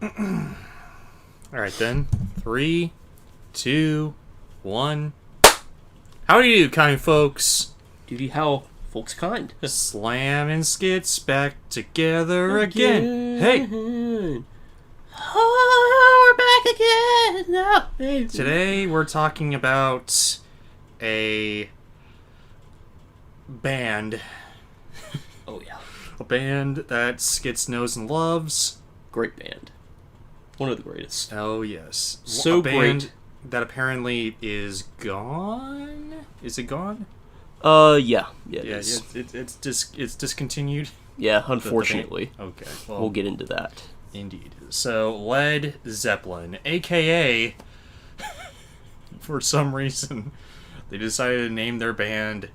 Alright then. 3, 2, 1. How do you do, kind folks? Duty how folks kind. Slam and skits back together again. Hey! Oh, we're back again! No. Today we're talking about a band. Oh, yeah. A band that Skits knows and loves. Great band. One of the greatest. Oh, yes. So a band great. that apparently is gone? Is it gone? Yeah. Yeah, it Yeah, is. it's discontinued. Yeah, unfortunately. Okay, well, We'll get into that. indeed. So, Led Zeppelin, aka, for some reason, they decided to name their band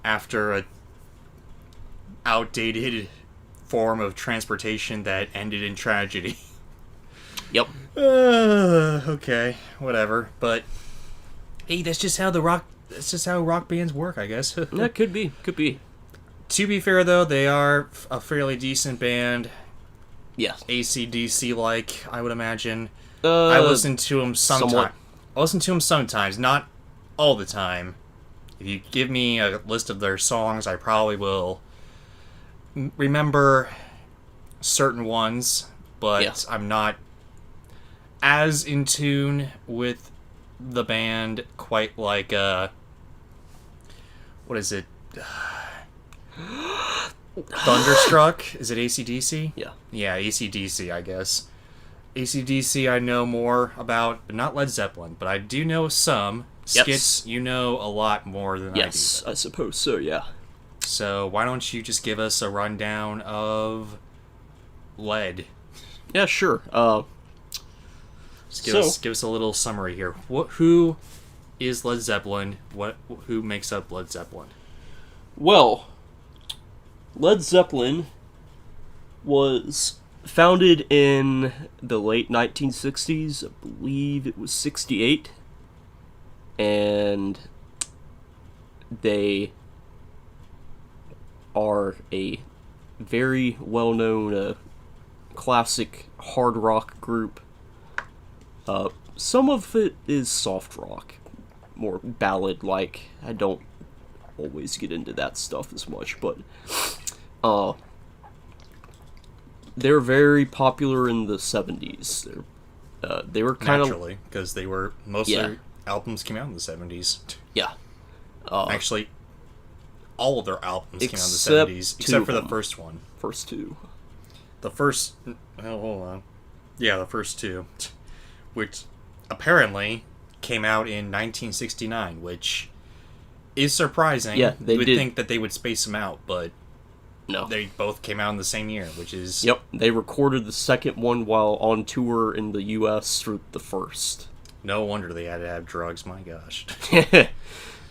after a outdated form of transportation that ended in tragedy. Yep. Okay, whatever. But hey, that's just how rock bands work, I guess. That could be. Could be. To be fair, though, they are a fairly decent band. Yeah. AC/DC like, I would imagine. I listen to them sometimes. somewhat. I listen to them sometimes, not all the time. If you give me a list of their songs, I probably will remember certain ones, but Yeah. I'm not as in tune with the band quite like, what is it? Thunderstruck? Is it AC/DC? Yeah. Yeah, AC/DC, I guess. AC/DC I know more about, but not Led Zeppelin, but I do know some. Yes. Skits, you know a lot more than Yes, I suppose so, yeah. I do. So why don't you just give us a rundown of Led? Yeah, sure. Just give us a little summary here. Who is Led Zeppelin? Who makes up Led Zeppelin? Well, Led Zeppelin was founded in the late 1960s. I believe it was 68. And they are a very well-known classic hard rock group. Some of it is soft rock, more ballad-like. I don't always get into that stuff as much, but they're very popular in the 70s. They were kind of Naturally, because they were most of their albums came out in the 70s. yeah. Actually, all of their albums came out in the except 70s, two except of for the them. first one. First two. The first... Oh, hold on. Yeah, the first two. Which apparently came out in 1969, which is surprising. Yeah, they You would did. think that they would space them out, but No. they both came out in the same year, which is... Yep, they recorded the second one while on tour in the U.S. for the first. No wonder they had to have drugs, my gosh.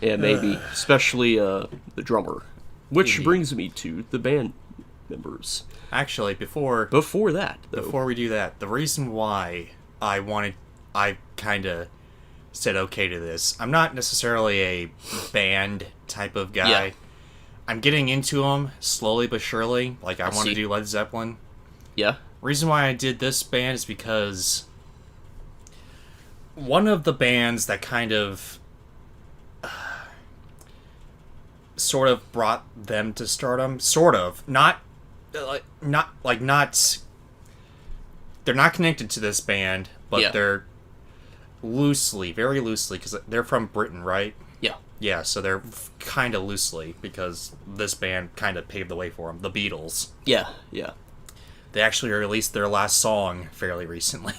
Yeah, maybe. Especially the drummer. Which Indeed. brings me to the band members. Actually, before Before that, though. Before we do that, the reason why I kind of said okay to this, I'm not necessarily a band type of guy. Yeah. I'm getting into them slowly but surely. Like, I want to see. do Led Zeppelin. Yeah? Reason why I did this band is because one of the bands that kind of sort of brought them to stardom, sort of, not they're not connected to this band, but Yeah. they're very loosely, because they're from Britain, right? Yeah. Yeah, so they're kind of loosely, because this band kind of paved the way for them. The Beatles. Yeah, yeah. They actually released their last song fairly recently,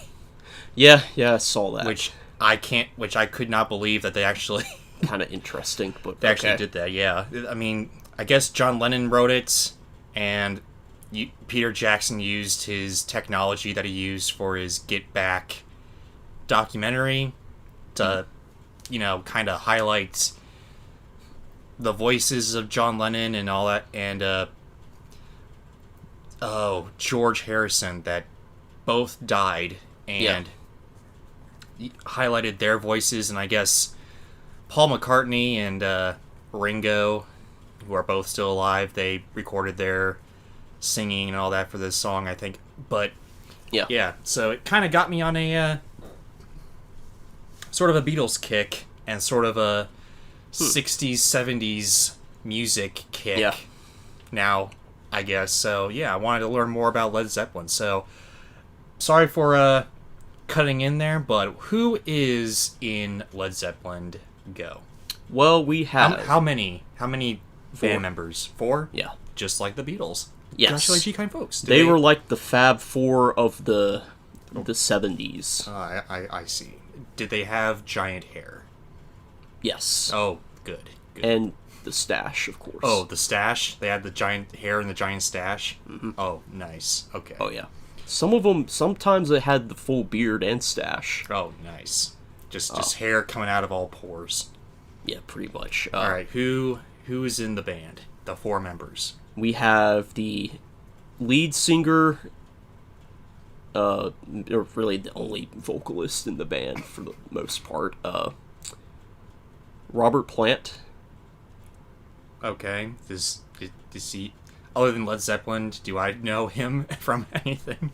Yeah, I saw that. which I could not believe that they actually Kind of interesting, but they actually okay. did that. Yeah, I mean, I guess John Lennon wrote it, and Peter Jackson used his technology that he used for his Get Back documentary to, kind of highlight the voices of John Lennon and all that, and George Harrison, that both died, and highlighted their voices, and I guess Paul McCartney and Ringo, who are both still alive, they recorded their singing and all that for this song, I think. But Yeah. Yeah, so it kind of got me on a sort of a Beatles kick and sort of a 60s, 70s music kick. Yeah. Now, I guess. So, yeah, I wanted to learn more about Led Zeppelin. So, sorry for cutting in there, but who is in Led Zeppelin? Go. Well, we have... How many Four. band members? 4? Yeah. Just like the Beatles. Yes. Just like G-Kind folks. They were like the Fab Four of the 70s. I see. Did they have giant hair? Yes. Oh, good. And the stash, of course. Oh, the stash? They had the giant hair and the giant stash? Mm-hmm. Oh, nice. Okay. Oh, yeah. Some of them, sometimes they had the full beard and stash. Oh, nice. Just hair coming out of all pores. Yeah, pretty much. All right, who is in the band? The 4 members. We have the lead singer, or really the only vocalist in the band for the most part, Robert Plant. Okay. Does he, other than Led Zeppelin, do I know him from anything?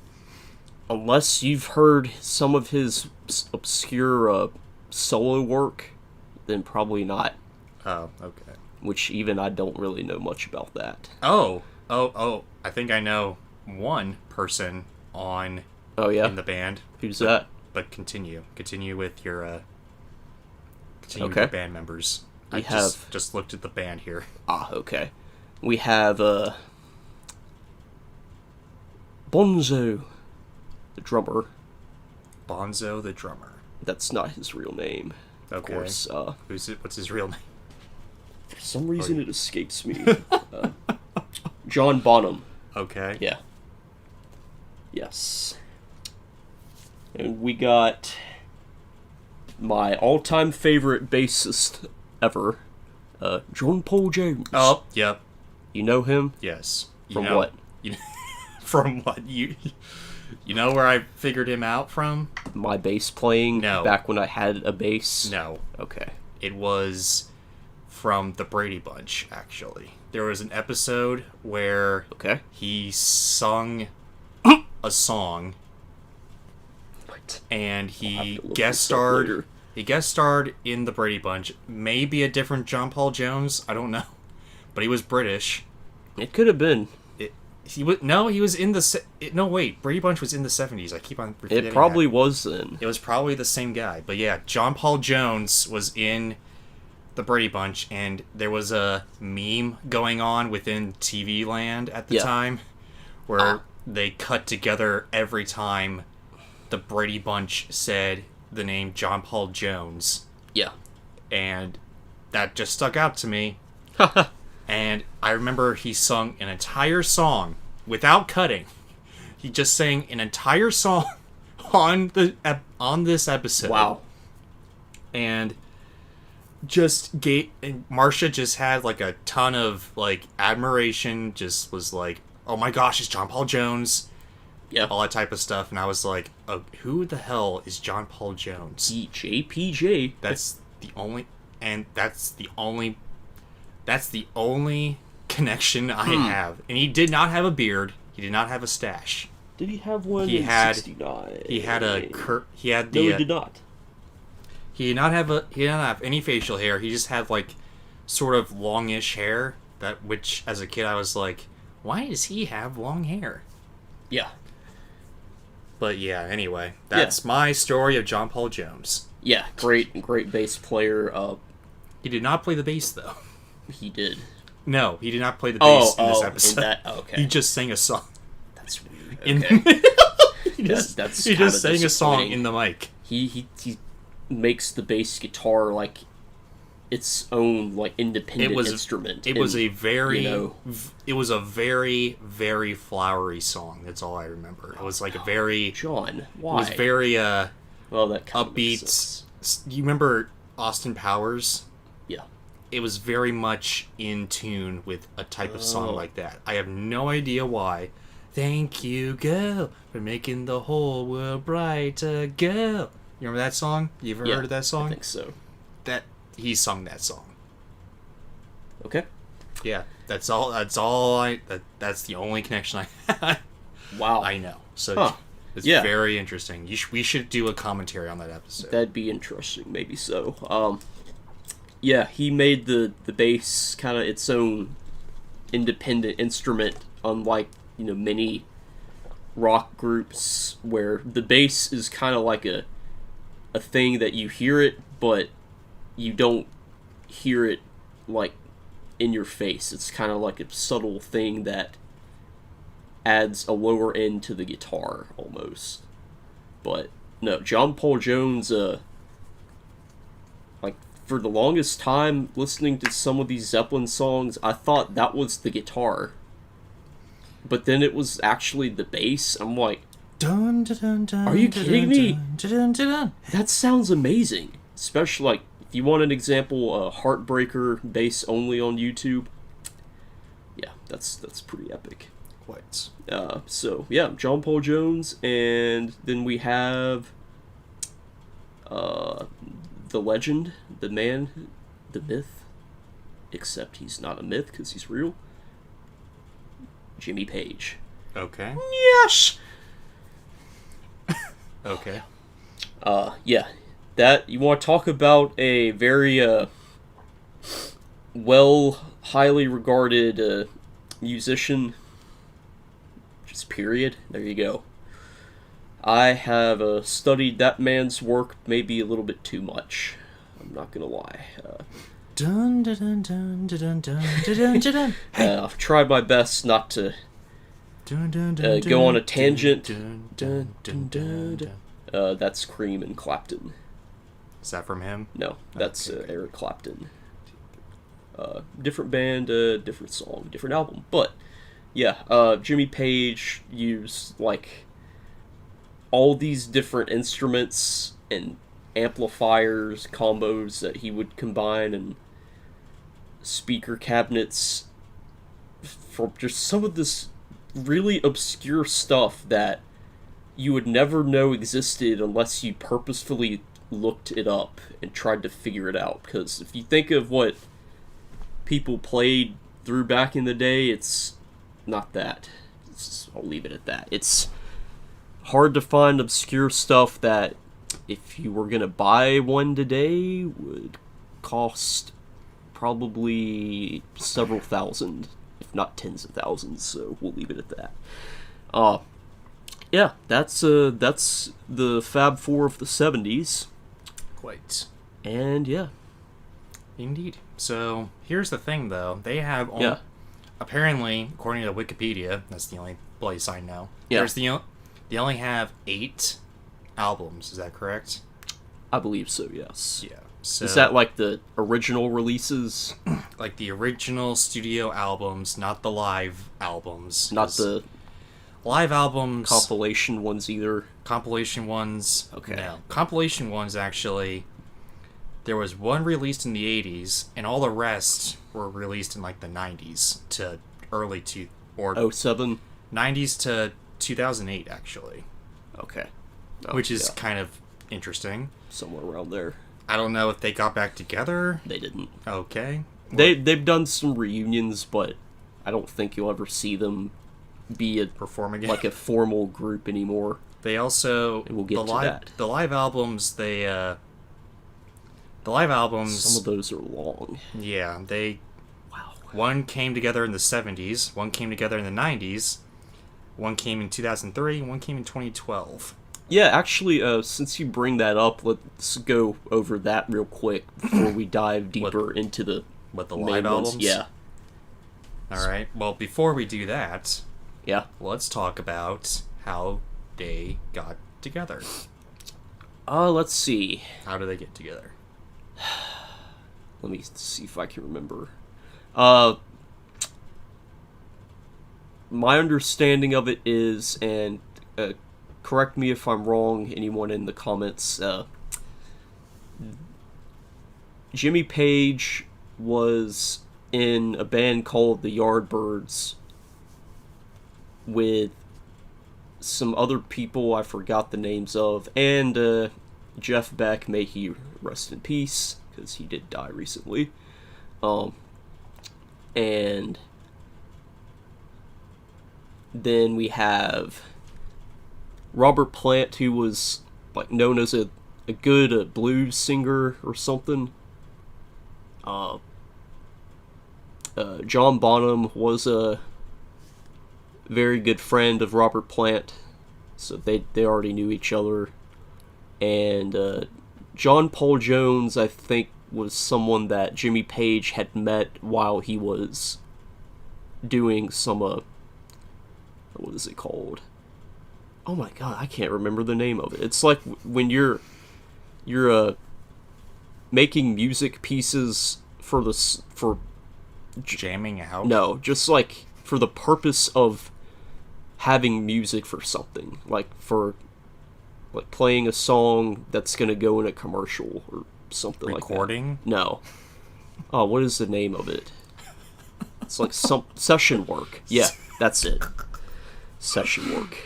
Unless you've heard some of his obscure solo work, then probably not. Oh, okay. Which even I don't really know much about that. Oh, I think I know one person on Oh yeah, in the band. who's that? But continue with your with Okay. your band members. We I have- just looked at the band here. Okay. We have Bonzo, the drummer. Bonzo the drummer. That's not his real name. Okay. Of course. Who's it? What's his real name? For some reason it escapes me. John Bonham. Okay. Yeah. Yes. And we got my all-time favorite bassist ever, John Paul Jones. Oh, yep. You know him? Yes. From what? From what? You know where I figured him out from? My bass playing No. back when I had a bass? No. Okay. It was from the Brady Bunch, actually. There was an episode where Okay. he sung a song What? and I'll he have to look guest this up starred. later. He guest starred in the Brady Bunch. Maybe a different John Paul Jones. I don't know, but he was British. It could have been. He was in the. No, wait. Brady Bunch was in the 70s. I keep on forgetting. It probably that. was then. It was probably the same guy. But yeah, John Paul Jones was in the Brady Bunch, and there was a meme going on within TV land at the Yeah. time where they cut together every time the Brady Bunch said the name John Paul Jones, Yeah. and that just stuck out to me. And I remember he sung an entire song without cutting. He just sang an entire song on this episode. Wow. And Marcia just had like a ton of like admiration, just was like, oh my gosh, it's John Paul Jones, Yeah. all that type of stuff. And I was like, oh, who the hell is John Paul Jones? JPJ. That's the only connection I have. And he did not have a beard. He did not have a stash. Did he have one He in had- 69? He had No, he did he did not. He did not have any facial hair. He just had like sort of longish hair, which as a kid I was like, why does he have long hair? Yeah. But yeah, anyway, that's my story of John Paul Jones. Yeah, great bass player. He did not play the bass though. He did. No, he did not play the bass in this in episode. that, okay. He just sang a song. That's weird. In- Okay. he just kinda sang a song disappointing. in the mic. He makes the bass guitar like its own like independent instrument. It and, was a very, you know- it was a very, very flowery song. That's all I remember. It was like a very, John. it Why? was very well, that kind of makes upbeat. sense. You remember Austin Powers? Yeah. It was very much in tune with a type of song Oh. like that. I have no idea why. Thank you, girl, for making the whole world brighter, girl. You remember that song? You ever heard of that I song? think so. That he sung that song. Okay. Yeah, that's the only connection I Wow. I know. So Huh. It's Yeah. very interesting. We should do a commentary on that episode. That'd be interesting, maybe so. Yeah, he made the bass kind of its own independent instrument, unlike, many rock groups where the bass is kind of like a thing that you hear it, but you don't hear it like in your face. It's kind of like a subtle thing that adds a lower end to the guitar almost. But no, John Paul Jones, like, for the longest time listening to some of these Zeppelin songs, I thought that was the guitar. But then it was actually the bass. I'm like, Dun, dun, dun, dun, are you dun, kidding dun, me? dun, dun, dun, dun. That sounds amazing. Especially, like, if you want an example, Heartbreaker bass only on YouTube. Yeah, that's pretty epic. What? So, yeah, John Paul Jones, and then we have the legend, the man, the myth, except he's not a myth because he's real, Jimmy Page. Okay. Yes! Okay. Yeah, that, you want to talk about a very, highly regarded, musician, just period, there you go. I have studied that man's work maybe a little bit too much. I'm not gonna lie. Dun, dun, dun, dun, dun, dun, dun, dun, dun. I've tried my best not to Dun, dun, dun, go on a dun, tangent. dun, dun, dun, dun, dun. That's Cream and Clapton. Is that from him? No, that's Okay. Eric Clapton. Different band, different song, different album. But yeah, Jimmy Page used like all these different instruments and amplifiers, combos that he would combine, and speaker cabinets for just some of this really obscure stuff that you would never know existed unless you purposefully looked it up and tried to figure it out. Because if you think of what people played through back in the day, it's not that. I'll leave it at that. It's hard to find obscure stuff that, if you were gonna buy one today, would cost probably several thousand, if not tens of thousands. So we'll leave it at that. Yeah, that's the Fab Four of the '70s, Quite. and yeah, Indeed. So, here's the thing, though. They have Yeah. apparently, according to Wikipedia, that's the only place I know. Yeah. They only have 8 albums. Is that correct? I believe so. Yes. Yeah. So, Is that like the original releases, like the original studio albums, not the live albums? not 'Cause the live albums, compilation ones either? compilation ones? Okay. No. Compilation ones, actually, there was one released in the 80s, and all the rest were released in like the 90s to early 07? 90s to 2008, actually, Okay. which is Yeah, kind of interesting. somewhere around there. I don't know if they got back together. They didn't. Okay. They've done some reunions, but I don't think you'll ever see them be Perform again. like a formal group anymore. They also We'll get to that. The live albums. The live albums. Some of those are long. Yeah, they. Wow. One came together in the 70s. One came together in the 90s. One came in 2003. One came in 2012. Yeah, actually, since you bring that up, let's go over that real quick before we dive deeper into the What, the main live ones. albums? Yeah. All right. Well, before we do that, Yeah. let's talk about how they got together. Let's see. How do they get together? Let me see if I can remember. My understanding of it is, and correct me if I'm wrong, anyone in the comments, Jimmy Page was in a band called the Yardbirds with some other people I forgot the names of, and Jeff Beck, may he rest in peace, because he did die recently. And then we have Robert Plant, who was like known as a good blues singer or something. John Bonham was a very good friend of Robert Plant, so they already knew each other. And John Paul Jones, I think, was someone that Jimmy Page had met while he was doing some what is it called? Oh my god, I can't remember the name of it. It's like when you're making music pieces for jamming out. No, just like for the purpose of having music for something, like for like playing a song that's gonna go in a commercial or something like that. Recording? No. Oh, what is the name of it? It's like some session work. Yeah, that's it. Session work.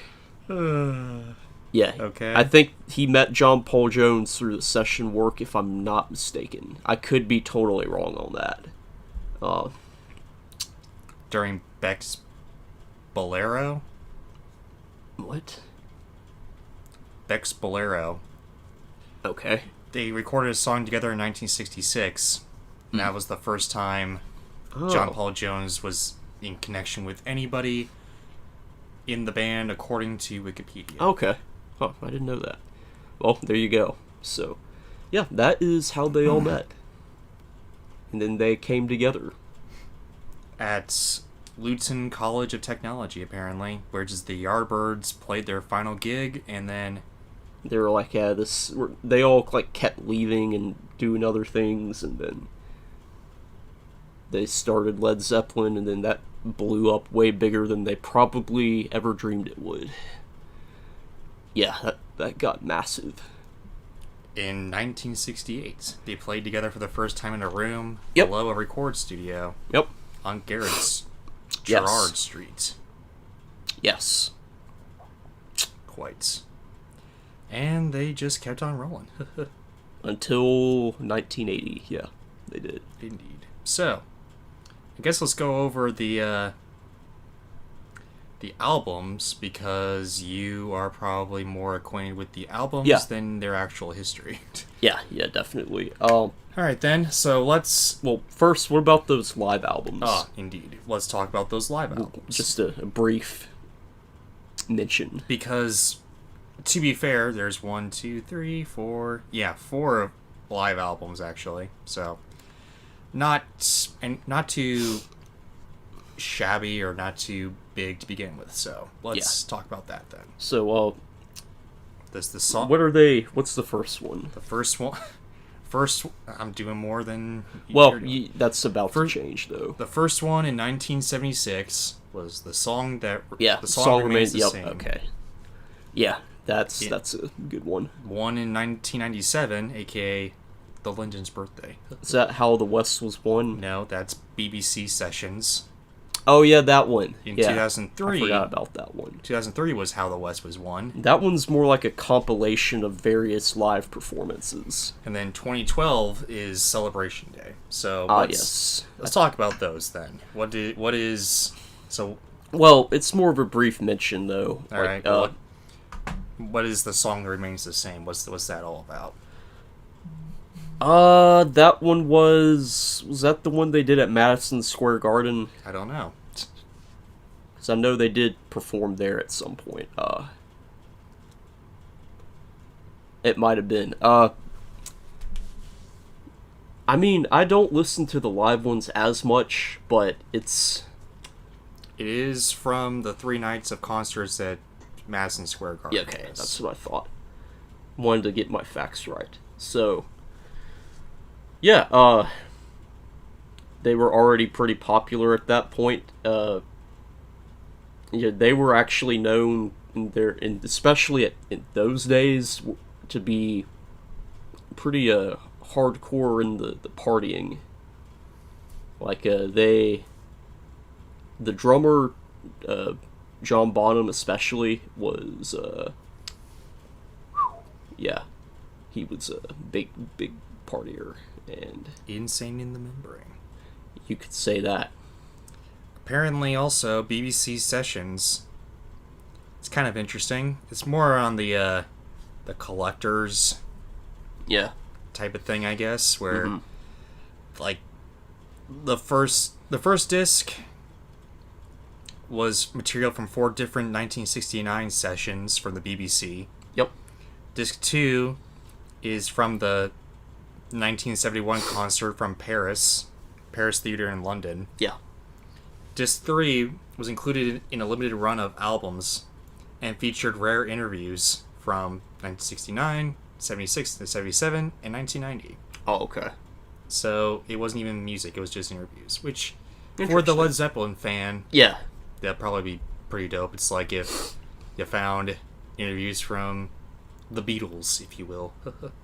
Yeah. Okay. I think he met John Paul Jones through the session work, if I'm not mistaken. I could be totally wrong on that. During Beck's Bolero? What? Beck's Bolero. Okay. They recorded a song together in 1966. And that was the first time John Paul Jones was in connection with anybody in the band, according to Wikipedia. Okay. Oh, I didn't know that. Well, there you go. So, yeah, that is how they all met. And then they came together. At Luton College of Technology, apparently, where just the Yardbirds played their final gig, and then They were like, yeah, they all like kept leaving and doing other things, and then they started Led Zeppelin, and then that blew up way bigger than they probably ever dreamed it would. Yeah, that got massive. in 1968, they played together for the first time in a room Yep. below a record studio Yep. on Garrett's Yes. Gerrard Street. Yes. Quite. And they just kept on rolling. Until 1980, yeah, they did. Indeed. So, I guess let's go over the albums, because you are probably more acquainted with the albums Yeah. than their actual history. Yeah, definitely. Alright then, so let's... Well, first, what about those live albums? Ah, indeed. Let's talk about those live albums. Just a brief mention. Because, to be fair, there's 4 live albums, actually. So, not too shabby or not too big to begin with. So, let's talk about that then. So, The song... what's the first one? The first one... First, I'm doing more than... Well, you're doing. that's about to change, though. The first one in 1976 was the song that... Yeah, the song remains the yep, same. okay. Yeah, that's a good one. One in 1997, aka The Linden's Birthday. Is that How the West Was Won? No, that's BBC Sessions. Oh, yeah, that one. In yeah, 2003... I forgot about that one. 2003 was How the West Was Won. That one's more like a compilation of various live performances. And then 2012 is Celebration Day. So Yes. let's talk about those then. What is... So... Well, it's more of a brief mention, though. Alright, what is the song that remains the same? What's that all about? That one was that the one they did at Madison Square Garden? I don't know. Because I know they did perform there at some point. It might have been. I mean, I don't listen to the live ones as much, but It is from the 3 nights of concerts at Madison Square Garden. yeah, okay, that's what I thought. Wanted to get my facts right. So, yeah, they were already pretty popular at that point. Yeah, they were actually known especially in those days, to be pretty hardcore in the partying. Like the drummer, John Bonham especially, was yeah, he was a big partier, and Insane in the Membrane. you could say that. Apparently, also, BBC Sessions It's kind of interesting. It's more on the collector's Yeah. type of thing, I guess, where like the first disc was material from 4 different 1969 sessions from the BBC. Yep. Disc 2 is from the 1971 concert from Paris Theatre in London. Yeah. Disc 3 was included in a limited run of albums and featured rare interviews from 1969, 76, 77, and 1990. Oh, okay. So it wasn't even music, it was just interviews, which for the Interesting. Led Zeppelin fan, Yeah. that'd probably be pretty dope. It's like if you found interviews from the Beatles, if you will.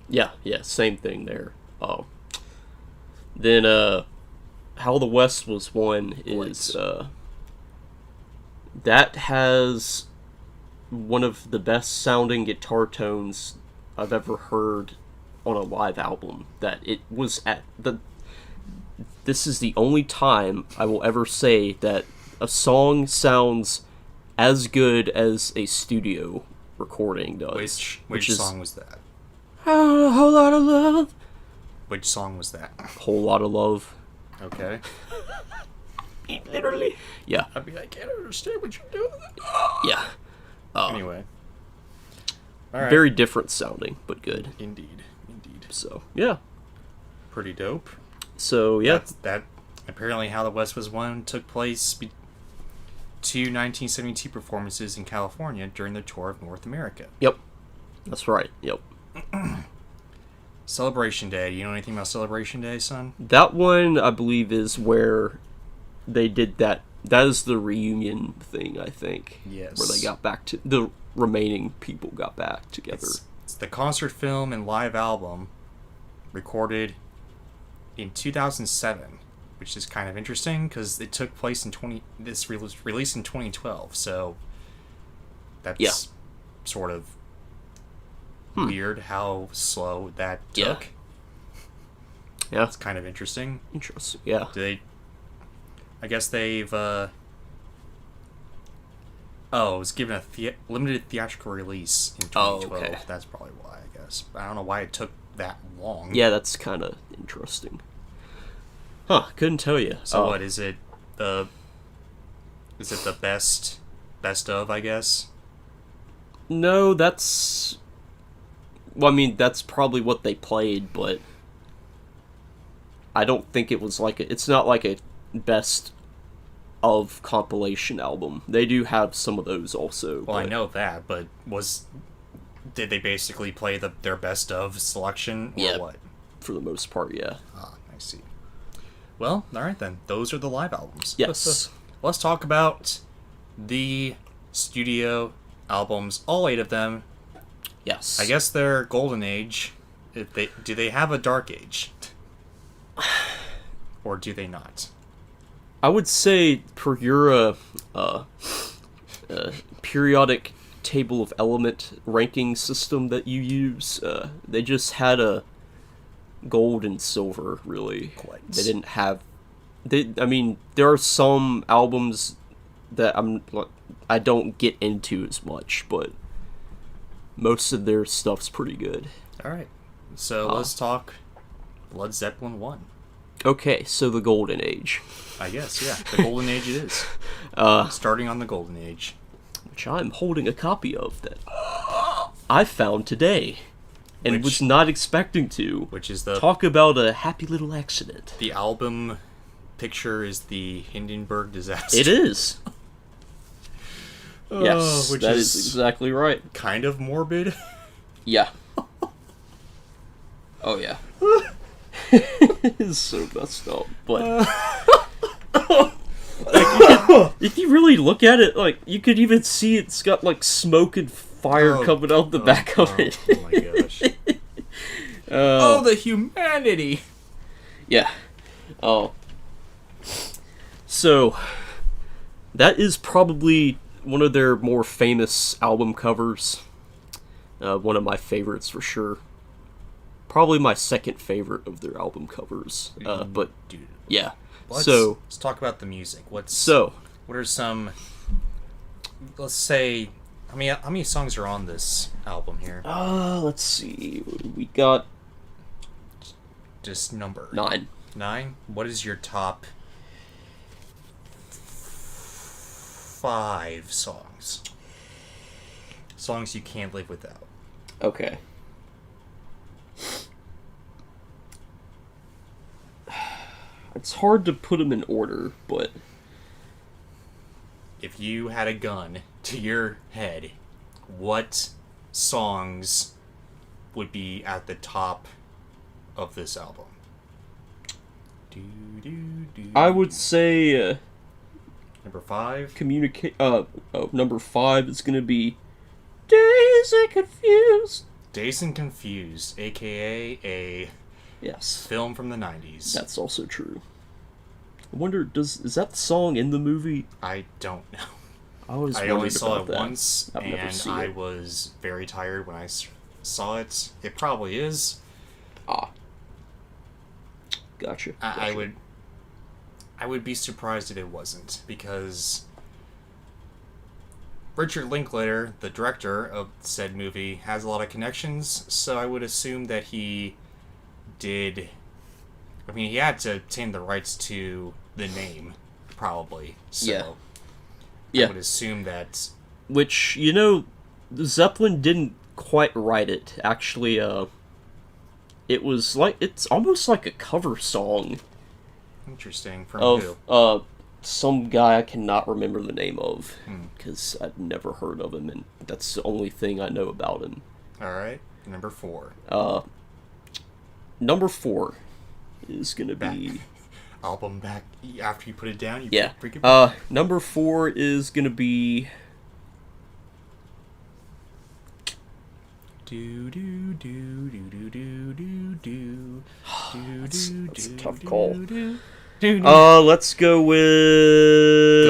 Yeah, same thing there. Then How the West Was Won is that has one of the best sounding guitar tones I've ever heard on a live album. That it was at the this is the only time I will ever say that a song sounds as good as a studio recording does. Which is song was that? A Whole Lot of Love. Which song was that? Whole Lot of Love. Okay. Literally. Yeah. I mean, I can't understand what you're doing. Yeah. Anyway. All right. Very different sounding, but good. Indeed. So, yeah. Pretty dope. So, yeah. That apparently How the West Was Won took place two 1972 performances in California during the tour of North America. Yep. That's right. Yep. Celebration Day. You know anything about Celebration Day, son? That one, I believe, is where they did that. That is the reunion thing, I think. Yes. Where they got back to... The remaining people got back together. It's the concert film and live album recorded in 2007, which is kind of interesting because it took place in released in 2012. So that's sort of weird how slow that took. Yeah. It's kind of interesting. Interesting. Yeah. I guess they've it was given a limited theatrical release in 2012. Oh, okay. That's probably why, I guess. I don't know why it took that long. Yeah, that's kind of interesting. Huh, couldn't tell you. So what is it? Is it the best of, I guess? No, that's... Well, I mean, that's probably what they played, but I don't think it was like it's not like a best of compilation album. They do have some of those also. Well, I know that, but did they basically play their best of selection or what? For the most part, yeah. Ah, I see. Well, all right then. Those are the live albums. Yes. Let's talk about the studio albums, all 8 of them. Yes. I guess they're golden age. Do they have a dark age? Or do they not? I would say per your periodic table of element ranking system that you use, they just had a gold and silver, really. Quite. They didn't have... I mean, there are some albums that I don't get into as much, but most of their stuff's pretty good. All right. So let's talk Led Zeppelin 1. Okay, so the Golden Age. I guess, yeah. The Golden Age it is. Starting on the Golden Age. Which I'm holding a copy of that I found today. And was Which- not expecting to. Which is the Talk about a happy little accident. the album picture is the Hindenburg disaster. It is. Yes, which that is exactly right. kind of morbid. Yeah. Oh, yeah. It's so messed up, but... if you really look at it, like, you could even see it's got, like, smoke and fire coming out the back of it. Oh my gosh. Oh, the humanity! Yeah. Oh. So, that is probably one of their more famous album covers. One of my favorites for sure. Probably my second favorite of their album covers. But Dude, yeah. let's So talk about the music. What are some, let's say, how many songs are on this album here? Let's see. We got Just number 9. 9. What is your top 5 songs? Songs you can't live without. Okay. It's hard to put them in order, but If you had a gun to your head, what songs would be at the top of this album? I would say Number 5. number 5 is gonna be Dazed and Confused. Dazed and Confused, aka a Yes, film from the 90s. that's also true. I wonder, is that song in the movie? I don't know. I always I wondered only saw about it that. once, I've never and seen I it. was very tired when I saw it. It probably is. Ah, gotcha. I would be surprised if it wasn't, because Richard Linklater, the director of said movie, has a lot of connections, so I would assume that he did. I mean, he had to obtain the rights to the name, probably. So Yeah. I Yeah. would assume that. Which, Zeppelin didn't quite write it. Actually, it was it's almost like a cover song Interesting. From who? of some guy I cannot remember the name of, Hmm. because I've never heard of him, and that's the only thing I know about him. Alright. Number 4. Number 4 is gonna be Album back after you put it down. You yeah. freaking Number 4 is gonna be do do do do do do do do. That's a tough call. Do. Let's go with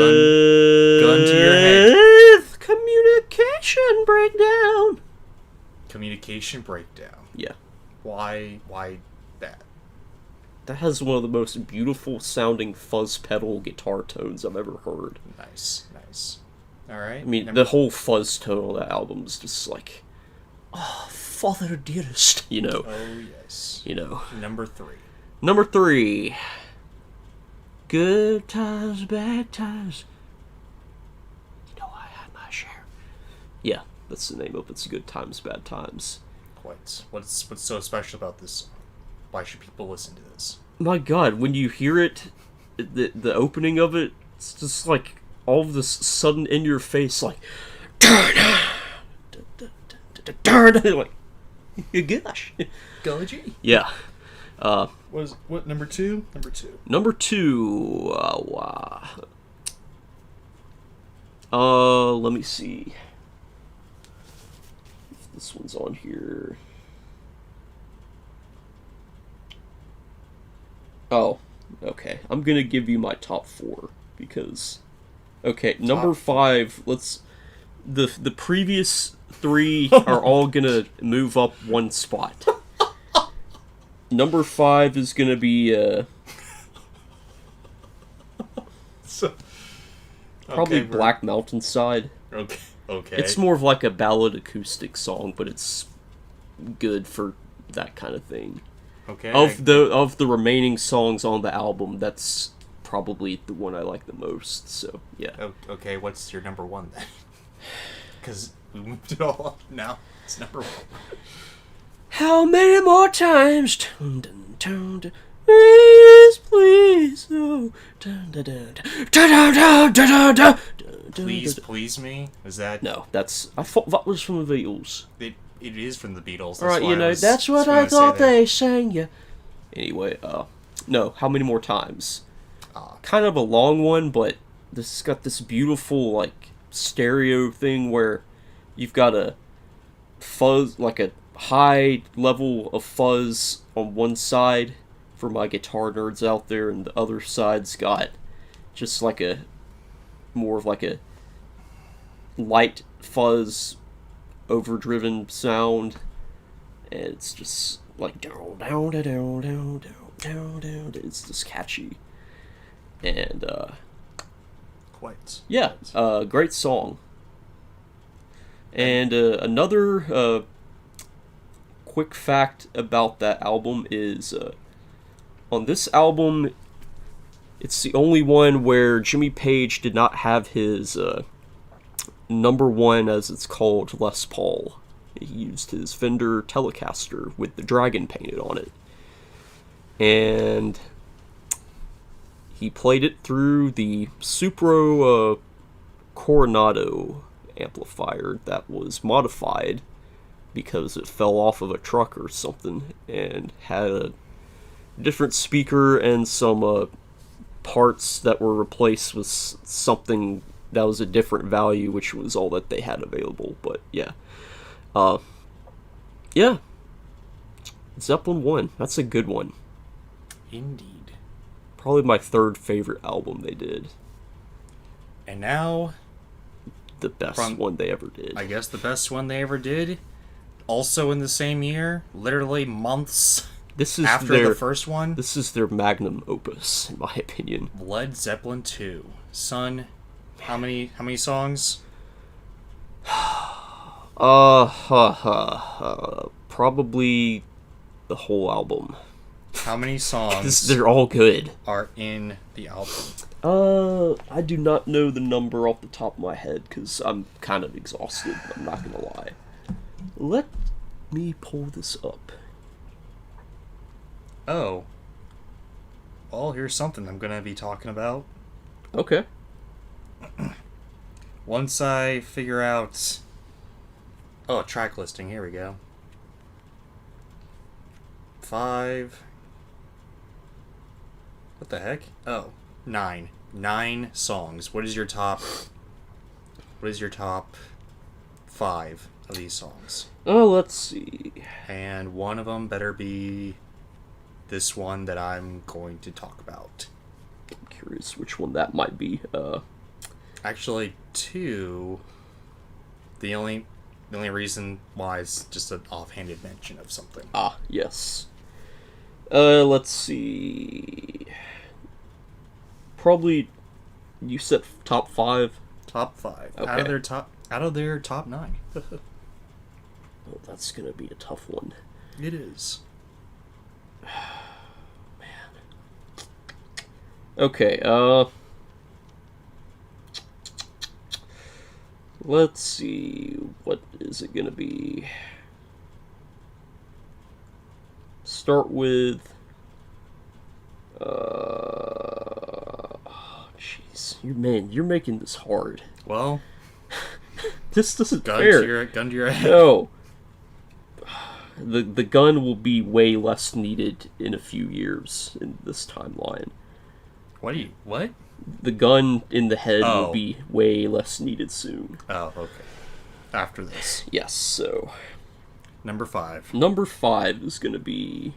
Gun to your head. Communication Breakdown. Communication Breakdown. Yeah. Why that? That has one of the most beautiful sounding fuzz pedal guitar tones I've ever heard. Nice. Alright. I mean, the whole fuzz tone of that album is just like, oh, Father Dearest. Oh yes. Number 3. Number 3. Good times, bad times. I had my share. Yeah, that's the name of it. It's Good Times, Bad Times. Quite. What's so special about this song? Why should people listen to this? My God, when you hear it, the opening of it, it's just like all of this sudden in your face, like, like, gosh. Golly gee. Yeah. What number 2? Number 2. Number 2. Let me see. If this one's on here. Oh, okay. I'm gonna give you my top 4 because. Okay, number 5. Let's. The previous 3 are all gonna move up one spot. Number 5 is gonna be So, probably okay, Black Mountainside. Okay. It's more of like a ballad acoustic song, but it's good for that kind of thing. Okay. Of the remaining songs on the album, that's probably the one I like the most. So yeah. Okay, what's your number 1 then? Because we moved it all up now. It's number 1. How many more times? Dun, dun, dun, dun. Please, please, oh. Dun, dun, dun, dun, dun, dun, dun, dun, dun, dun, Please, dun. please me. Is that? No, I thought that was from the Beatles. It is from the Beatles. Alright, why I was that's what gonna I say thought that. they sang you. Anyway, no, how many more times? Kind of a long one, but this has got this beautiful, like, stereo thing where you've got a fuzz, like a high level of fuzz on one side for my guitar nerds out there, and the other side's got just like a more of like a light fuzz overdriven sound, and it's just like down down down down down down down. It's just catchy, and Quite. yeah, great song. And another quick fact about that album is on this album, it's the only one where Jimmy Page did not have his number one, as it's called, Les Paul. He used his Fender Telecaster with the dragon painted on it. And he played it through the Supro Coronado amplifier that was modified because it fell off of a truck or something, and had a different speaker and some parts that were replaced with something that was a different value, which was all that they had available. But yeah. Yeah. Zeppelin 1. That's a good one. Indeed. Probably my third favorite album they did. And now, the best one they ever did. I guess the best one they ever did. Also in the same year, literally months after the first one. This is their magnum opus, in my opinion. Led Zeppelin 2. Son, how many songs? Probably the whole album. How many songs? They're all good. Are in the album? I do not know the number off the top of my head because I'm kind of exhausted. I'm not gonna lie. Let me pull this up. Oh. Well, here's something I'm gonna be talking about. Okay. Once I figure out... Oh, track listing. Here we go. 5... What the heck? Oh, 9. 9 songs. What is your top 5 of these songs? Oh, let's see. And one of them better be this one that I'm going to talk about. I'm curious which one that might be. Actually, 2. The only reason why is just an offhanded mention of something. Ah, yes. Let's see. Probably, you said top 5? Top 5. Okay. Out of their top 9. Oh, that's gonna be a tough one. It is. Man. Okay, let's see. What is it gonna be? Start with... Jeez. You're making this hard. Well... This doesn't fair. Gun to your head. No. The gun will be way less needed in a few years in this timeline. What? The gun in the head will be way less needed soon. Oh, okay. After this. Yes, so... Number 5. Number 5 is gonna be...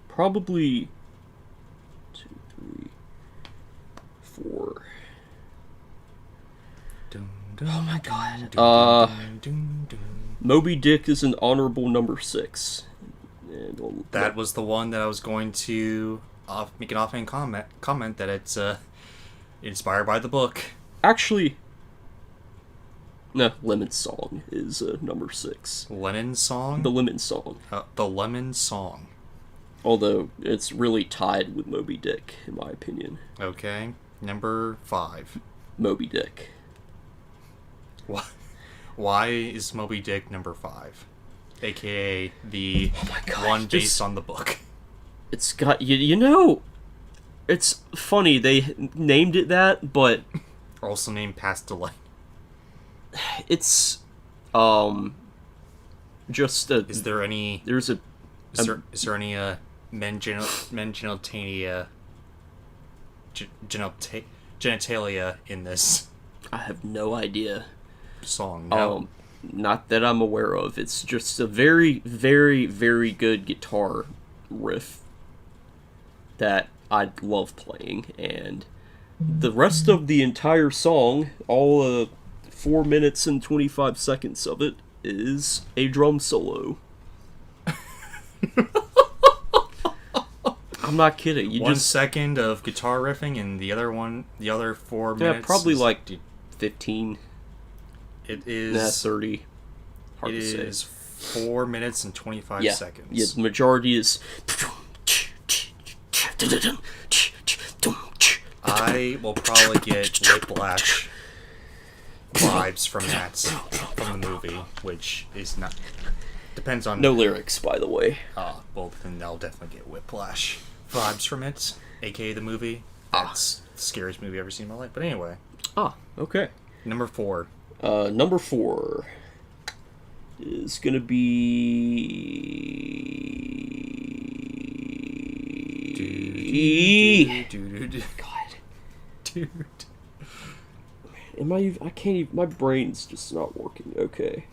Probably... 2, 3, 4... Oh my god. Moby Dick is an honorable number 6. And that was the one that I was going to make an offhand comment that it's inspired by the book. Actually, no, Lemon's Song is number 6. Lennon's Song? The Lemon Song. The Lemon Song. Although, it's really tied with Moby Dick, in my opinion. Okay. Number 5. Moby Dick. Why is Moby Dick number 5? AKA the one based on the book. It's got, you know, it's funny, they named it that, but... Also named Past Delay. It's, just a... Is there any... There's a... Is there any, men genitalia... genitalia in this? I have no idea. Song, no. Not that I'm aware of. It's just a very, very, very good guitar riff that I love playing, and the rest of the entire song, all 4 minutes and 25 seconds of it, is a drum solo. I'm not kidding. You 1 second of guitar riffing, and the other 4 minutes. Yeah, probably like 15? It Nah, is 30. Hard it to say. is 4 minutes and 25 Yeah, seconds. the majority is. I will probably get Whiplash vibes from the movie, which is not depends on No lyrics, by the way. well, then I'll definitely get Whiplash vibes from it, aka the movie. That's the scariest movie I've ever seen in my life. But anyway, Okay. number 4. Number 4 is gonna be. Dude. God, Dude. I can't even. My brain's just not working. Okay.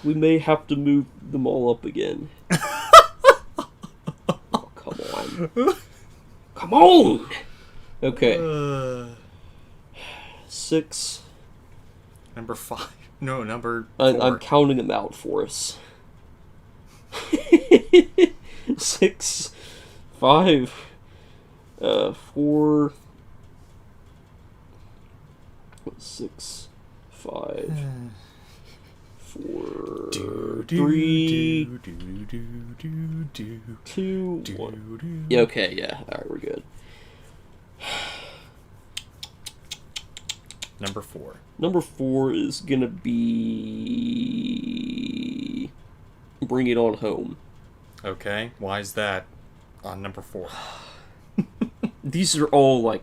We may have to move them all up again. Oh, come on. Come on! Okay. 6. Number 5. No, number 4. I'm counting them out for us. 6, 5, 4, 6, 5, 4, 3, 2, 1. Yeah, okay, yeah. Alright, we're good. Number 4. Number 4 is gonna be Bring It On Home. Okay, why is that on number 4? These are all like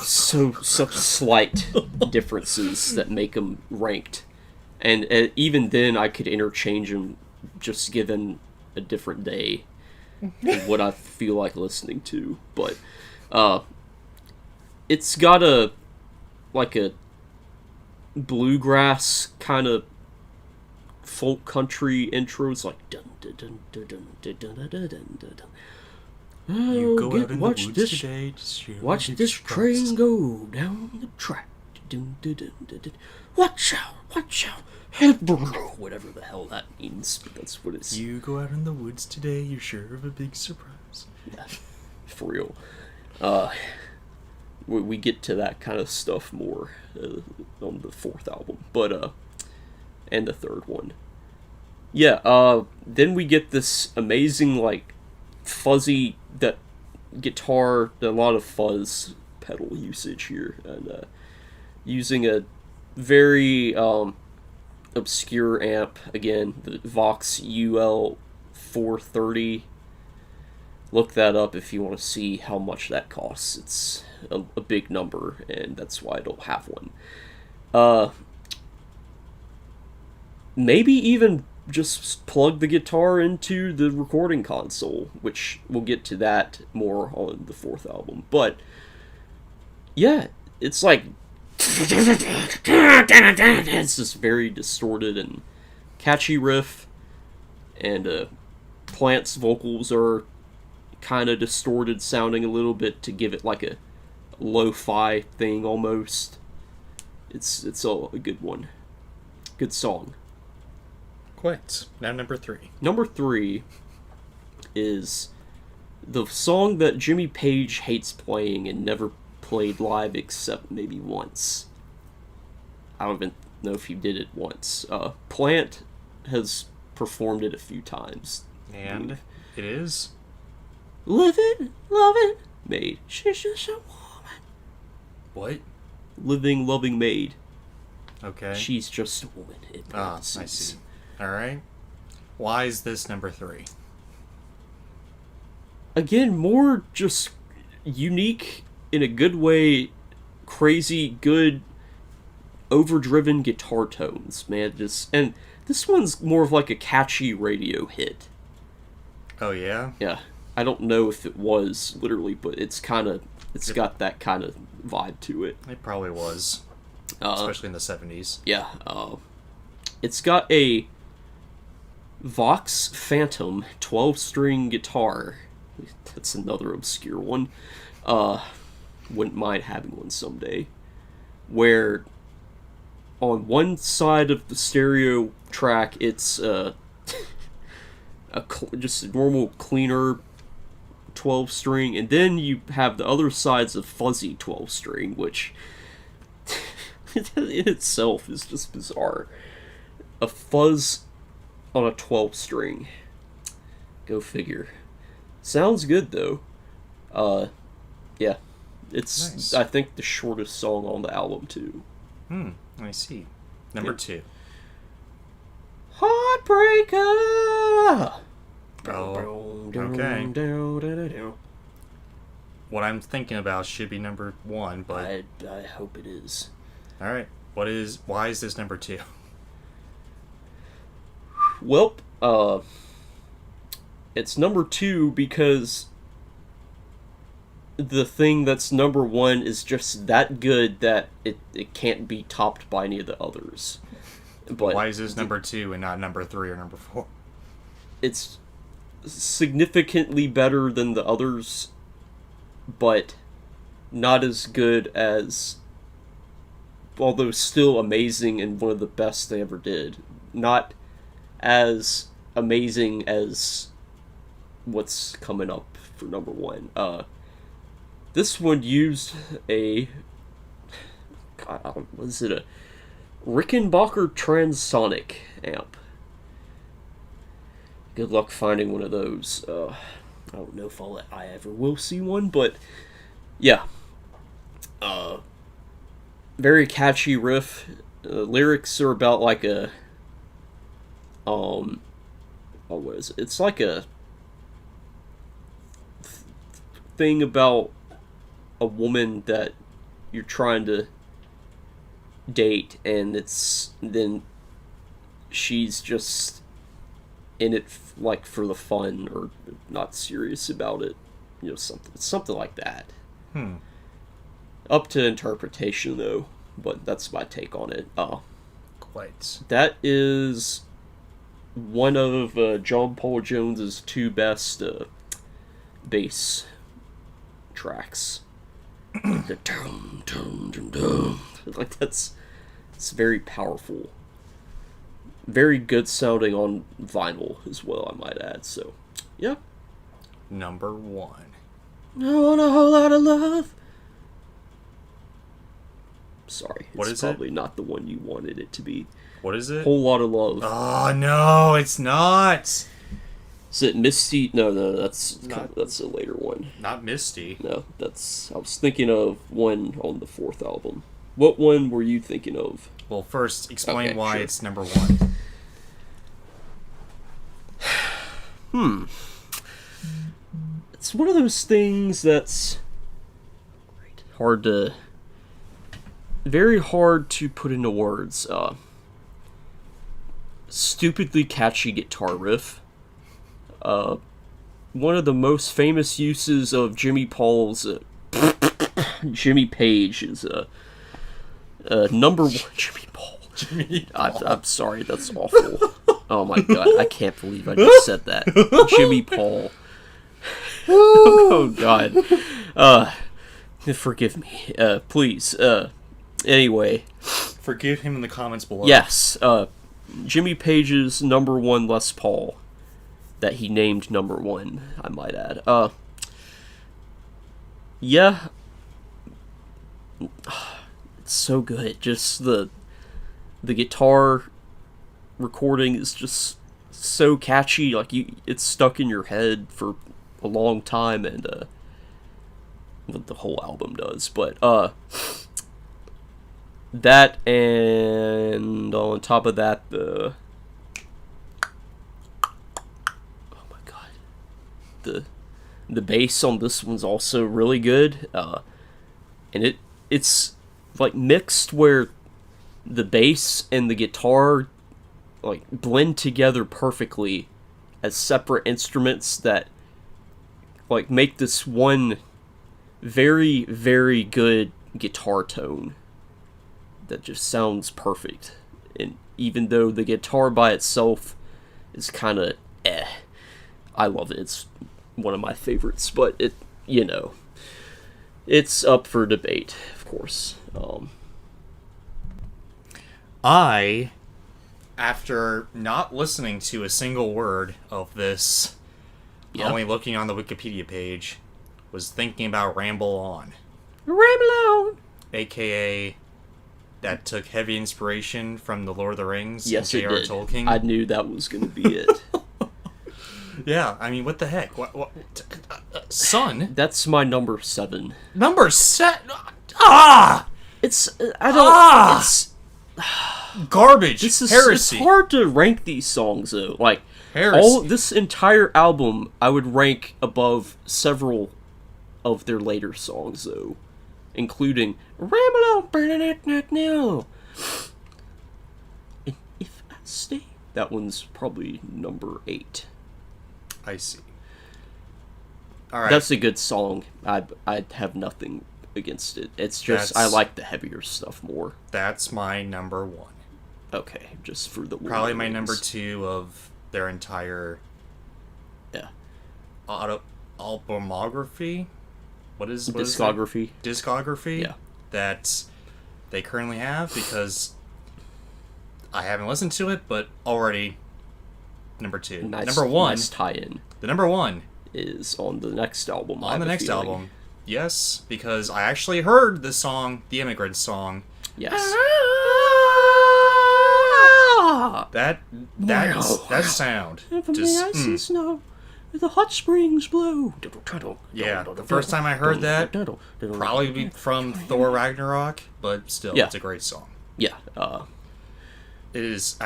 such slight differences that make them ranked, and even then I could interchange them just given a different day and what I feel like listening to. But it's got a bluegrass kind of folk country intro. It's like dun dun dun dun dun dun dun dun dun dun dun. You go out in the watch woods this, today to share watch a big this surprise. train go down the track. Dun, dun, dun, dun, dun. Watch out! Watch out! Whatever the hell that means, but that's what it's. You go out in the woods today, you're sure of a big surprise. Yeah, for real. We get to that kind of stuff more on the 4th album, but and the 3rd one. Yeah. Then we get this amazing like fuzzy guitar, a lot of fuzz pedal usage here, and using a very obscure amp again, the Vox UL 430. Look that up if you want to see how much that costs. It's a big number, and that's why I don't have one. Maybe even just plug the guitar into the recording console, which we'll get to that more on the 4th album. But yeah, it's like it's this very distorted and catchy riff, and Plant's vocals are kind of distorted sounding a little bit to give it like a lo-fi thing almost. It's all a good one. Good song. Quite. Now number 3. Number 3 is the song that Jimmy Page hates playing and never played live except maybe once. I don't even know if he did it once. Plant has performed it a few times. And it is? Living, loving, maid. She's just a woman. What? Living, loving maid. Okay. She's just a woman. I see. Alright. Why is this number 3? Again, more just unique in a good way, crazy, good, overdriven guitar tones, man. And this one's more of like a catchy radio hit. Oh, yeah? Yeah. I don't know if it was, literally, but it's got that kind of vibe to it. It probably was. Especially in the 70s. Yeah. It's got a Vox Phantom 12-string guitar. That's another obscure one. Wouldn't mind having one someday. Where on one side of the stereo track, it's just a normal, cleaner 12-string, and then you have the other sides of fuzzy 12-string, which in itself is just bizarre. A fuzz on a 12 string. Go figure. Sounds good though. Yeah. It's Nice. I think the shortest song on the album too. I see. Number 2. Heartbreaker. Oh, okay. What I'm thinking about should be number 1, but I hope it is. all right. Why is this number 2? Well, it's number 2 because the thing that's number 1 is just that good that it can't be topped by any of the others. But Why is this number 2 and not number 3 or number 4? it's significantly better than the others, but not as good as, although still amazing and one of the best they ever did. Not as amazing as what's coming up for number 1. This one used a, God, was it a Rickenbacker Transonic amp? Good luck finding one of those. I don't know if I ever will see one, but yeah. Very catchy riff. Lyrics are about like a what is it? It's like a thing about a woman that you're trying to date, and then she's just in it like for the fun or not serious about it, something like that. Up to interpretation though, but that's my take on it. Quite. That is one of John Paul Jones's 2 best bass tracks. The dum dum dum dum. Like it's very powerful. Very good sounding on vinyl as well, I might add. So, yeah. Number 1. I want a whole lot of love. Sorry, What it's is probably not the one you wanted it to be. What is it? Whole lot of love. Oh no, it's not. Is it Misty? No, that's Not- that's a later one. Not Misty. No, I was thinking of one on the 4th album. What one were you thinking of? Well, first explain Okay, why sure. it's number 1. It's one of those things that's very hard to put into words. Stupidly catchy guitar riff. One of the most famous uses of Jimmy Paul's Jimmy Page is number 1. Jimmy Paul. I'm sorry, that's awful. Oh my god, I can't believe I just said that. Jimmy Paul. Oh god. Forgive me. Please. Anyway. Forgive him in the comments below. Yes. Jimmy Page's number 1 Les Paul. That he named number 1, I might add. Yeah. It's so good. Just the guitar recording is just so catchy. Like it's stuck in your head for a long time, and what the whole album does. But that, and on top of that, oh my god, the bass on this one's also really good. And it's like mixed where the bass and the guitar like blend together perfectly as separate instruments that like make this one very, very good guitar tone that just sounds perfect. And even though the guitar by itself is kind of I love it. It's one of my favorites, but it's up for debate, of course. I, after not listening to a single word of this, only looking on the Wikipedia page, was thinking about Ramble On. Ramble on! AKA that took heavy inspiration from the Lord of the Rings. Yes, and it J.R. did. Tolkien. I knew that was going to be it. Yeah, I mean, what the heck? Son? That's my number 7. Number set. Ah! It's I don't. Ah! It's Garbage. this is Heresy. It's hard to rank these songs though. Like Heresy. this entire album, I would rank above several of their later songs though, including "Ramble On, Burning It Now." And if I stay, that one's probably number 8. I see. All right. That's a good song. I have nothing against it. It's just I like the heavier stuff more. That's my number 1. Okay, just for the Probably my Wolverines. number 2 of their entire Yeah. albumography. What is Discography. Discography. Yeah. That they currently have, because I haven't listened to it, but already number 2. Number 1. Nice tie-in The number 1 is on the next album. I on the have a next feeling. album. Yes, because I actually heard the song, the Immigrant Song. Yes. That sound just snow, the hot springs blow. yeah. The first time I heard that, probably from Thor Ragnarok, but still, Yeah. it's a great song. Yeah. It is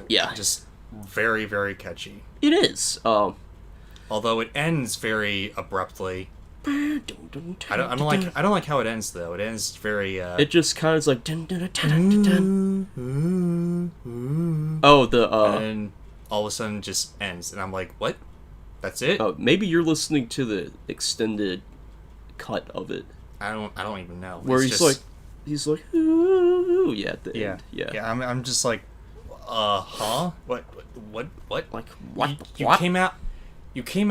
Yeah. just very, very catchy. It is. Although it ends very abruptly. I don't like how it ends though. It ends very It just kind of is like. Oh, the and then all of a sudden just ends, and I'm like, what? That's it? maybe you're listening to the extended cut of it, I don't even know. where It's he's like, ooh, yeah, at the yeah, end. Yeah. I'm just like, huh? What? Like what? You what? came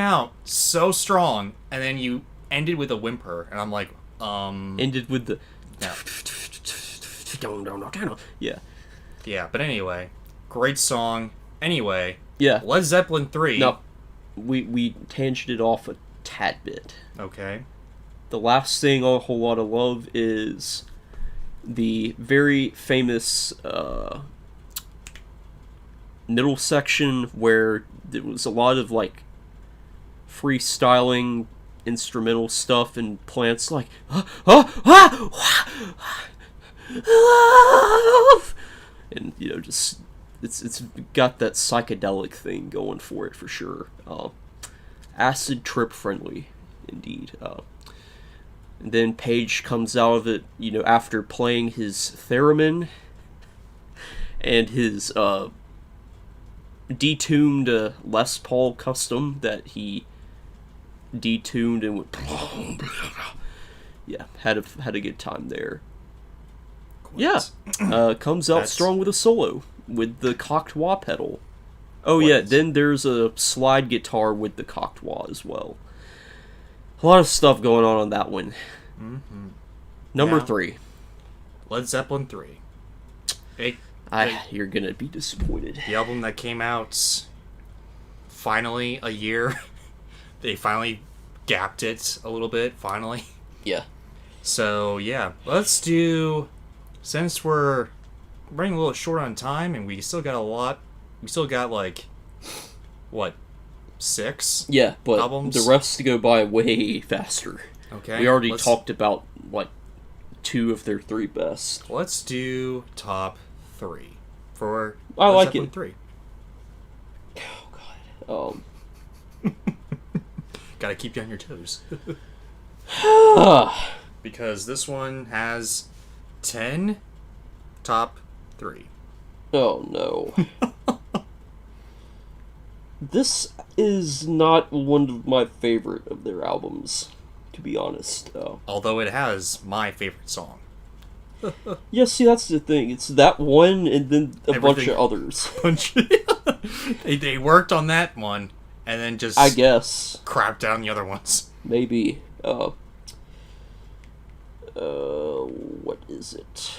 out so strong, and then you ended with a whimper, and I'm like, Ended with the. no. Yeah. Yeah, but anyway, great song. Anyway, Yeah. Led Zeppelin 3. No, we tangented off a tad bit. Okay. The last thing on A Whole Lot of Love is the very famous middle section where there was a lot of like freestyling instrumental stuff and plants like and just it's got that psychedelic thing going for it for sure. Acid trip friendly indeed. And then Page comes out of it, after playing his theremin and his detuned Les Paul custom that he detuned and went. Yeah, had a good time there. Yeah, comes out That's- strong with a solo with the cocked wah pedal. Oh yeah, then there's a slide guitar with the cocked wah as well. A lot of stuff going on that one. Mm-hmm. Number Yeah. 3. Led Zeppelin 3. You're gonna be disappointed. The album that came out finally a year. They finally gapped it a little bit, finally. Yeah. So, yeah. Let's do... Since we're running a little short on time, and we still got a lot... We still got, like... What? 6? Yeah, but albums? the rest go by way faster. Okay. We already let's- talked about, like, 2 of their 3 best. Let's do top 3 for I Led like Zeppelin it. 3. Oh, God. Gotta keep you on your toes. Um... Because this one has 10 top 3. Oh, no. This is not one of my favorite of their albums, to be honest. Although it has my favorite song. Yeah, see, that's the thing. It's that one and then a bunch Everything. of others. They worked on that one and then just I guess. crapped down the other ones. Maybe. What is it?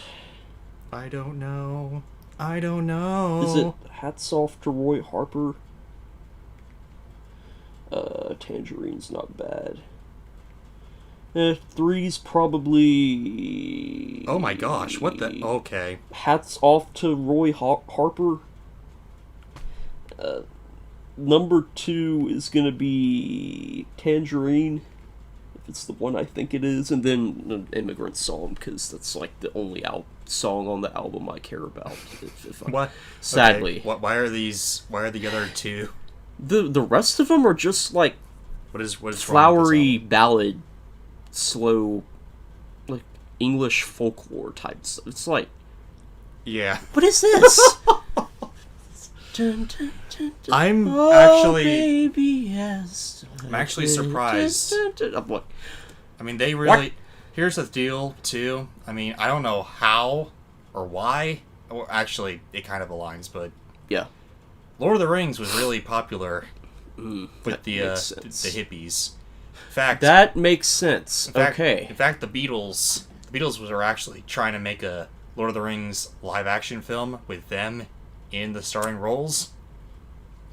I don't know. I don't know. Is it Hats Off to Roy Harper? Tangerine's not bad. Three's probably... Oh my gosh, what the... Okay. Hats off to Roy Harper. Number 2 is gonna be Tangerine, if it's the one I think it is, and then Immigrant Song, because that's like the only song on the album I care about. What? Sadly. Okay. Why are the other two? The rest of them are just like What is flowery ballad, slow, like English folklore type stuff. It's like, Yeah. what is this? I'm baby, yes. I'm actually surprised. I'm like, I mean, they really... Here's the deal, too. I mean, I don't know how or why. Well, actually, it kind of aligns, but... yeah. Lord of the Rings was really popular with the hippies. In fact, That makes sense. In fact, the Beatles were actually trying to make a Lord of the Rings live-action film with them in the starring roles.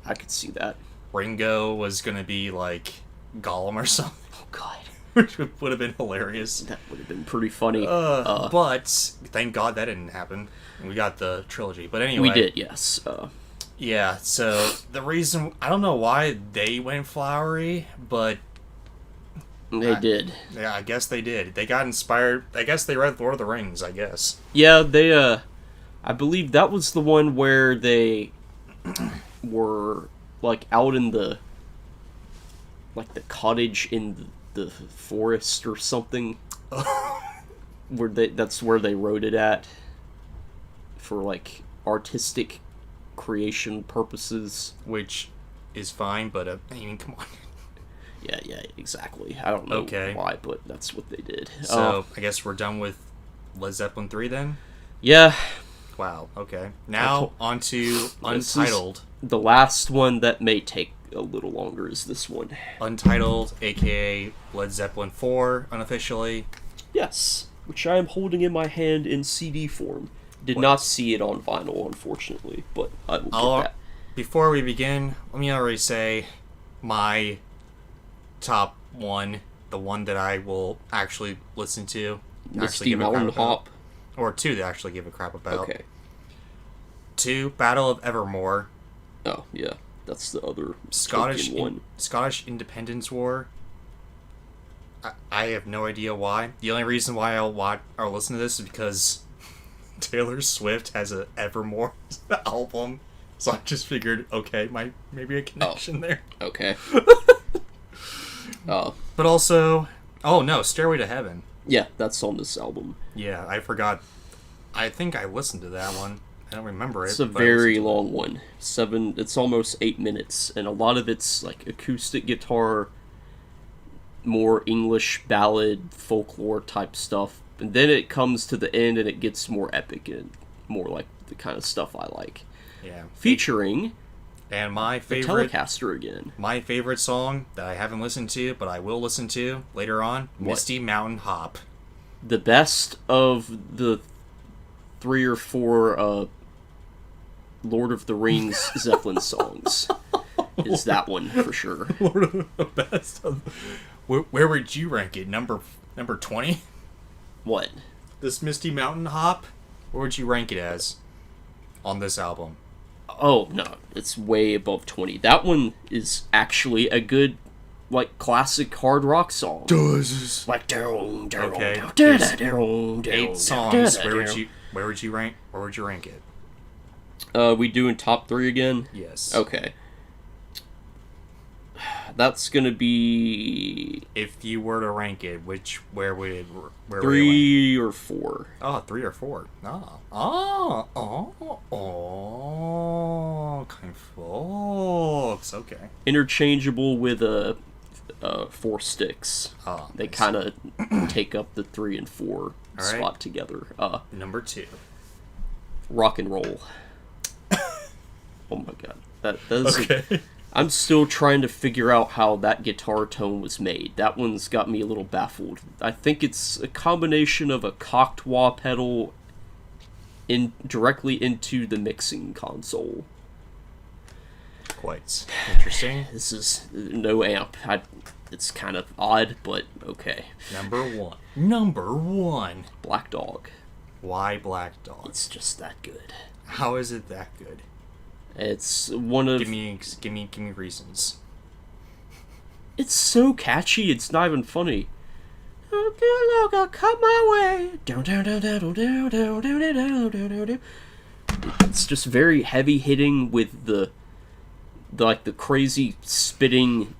I could see that. Ringo was going to be, like, Gollum or something. Oh, God. Which would have been hilarious. That would have been pretty funny. But thank God that didn't happen. We got the trilogy. But anyway. We did, yes. Yeah, so the reason... I don't know why they went flowery, but... They did. Yeah, I guess they did. They got inspired... I guess they read Lord of the Rings, I guess. Yeah, they, I believe that was the one where they were, like, out in the... like, the cottage in the forest or something. That's where they wrote it at. For, like, artistic creation purposes. Which is fine, but, I mean, come on. Yeah, exactly. I don't know why, but that's what they did. So, I guess we're done with Led Zeppelin 3 then? Yeah. Wow, okay. Now, on to Untitled. The last one that may take a little longer is this one. Untitled, aka Led Zeppelin 4, unofficially. Yes, which I am holding in my hand in CD form. Did not see it on vinyl, unfortunately, but I will get that. Before we begin, let me already say my top one, the one that I will actually listen to. Misty Mountain Hop. Or two to actually give a crap about. Okay. 2, Battle of Evermore. Oh, yeah. That's the other Scottish one. Scottish Independence War. I have no idea why. The only reason why I'll listen to this is because Taylor Swift has an Evermore album. So I just figured, okay, maybe a connection there. Okay. But also, oh no, Stairway to Heaven. Yeah, that's on this album. Yeah, I forgot. I think I listened to that one. I don't remember it. It's a very long one. It's almost 8 minutes, and a lot of it's like acoustic guitar, more English ballad, folklore type stuff. And then it comes to the end and it gets more epic and more like the kind of stuff I like. Yeah. Featuring and my the favorite Telecaster again. My favorite song that I haven't listened to, but I will listen to later on, Misty Mountain Hop. The best of the 3 or 4 Lord of the Rings Zeppelin songs is that one for sure. The best of... Where would you rank it? Number 20? What? This Misty Mountain Hop? Where would you rank it as on this album? Oh, no. It's way above 20. That one is actually a good, like, classic hard rock song. Like, okay. 8 songs. Where would you rank it? We doing top 3 again? Yes. Okay. That's gonna be... If you were to rank it, where would it... 3 or 4. Oh, 3 or 4. Kind of folks. Okay. Interchangeable with 4 sticks. Oh, they kind of take up the 3 and 4 spot together. Number 2. Rock and Roll. Oh my god. That is okay. I'm still trying to figure out how that guitar tone was made. That one's got me a little baffled. I think it's a combination of a cocked wah pedal directly into the mixing console. quite interesting. This is no amp. It's kind of odd, but okay. Number one. Black Dog. Why Black Dog? It's just that good. How is it that good? It's one of... Give me reasons. It's so catchy, it's not even funny. Come my way. It's just very heavy hitting with the crazy spitting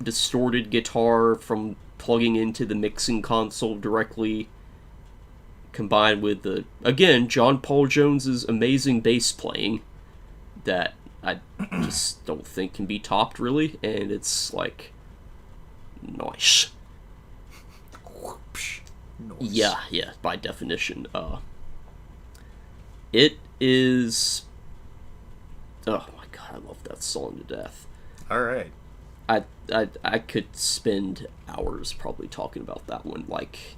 distorted guitar from plugging into the mixing console directly, combined with again John Paul Jones's amazing bass playing that I just don't think can be topped really, and it's like nice. Yeah, by definition. It is... Oh my god, I love that song to death. Alright. I could spend hours probably talking about that one, like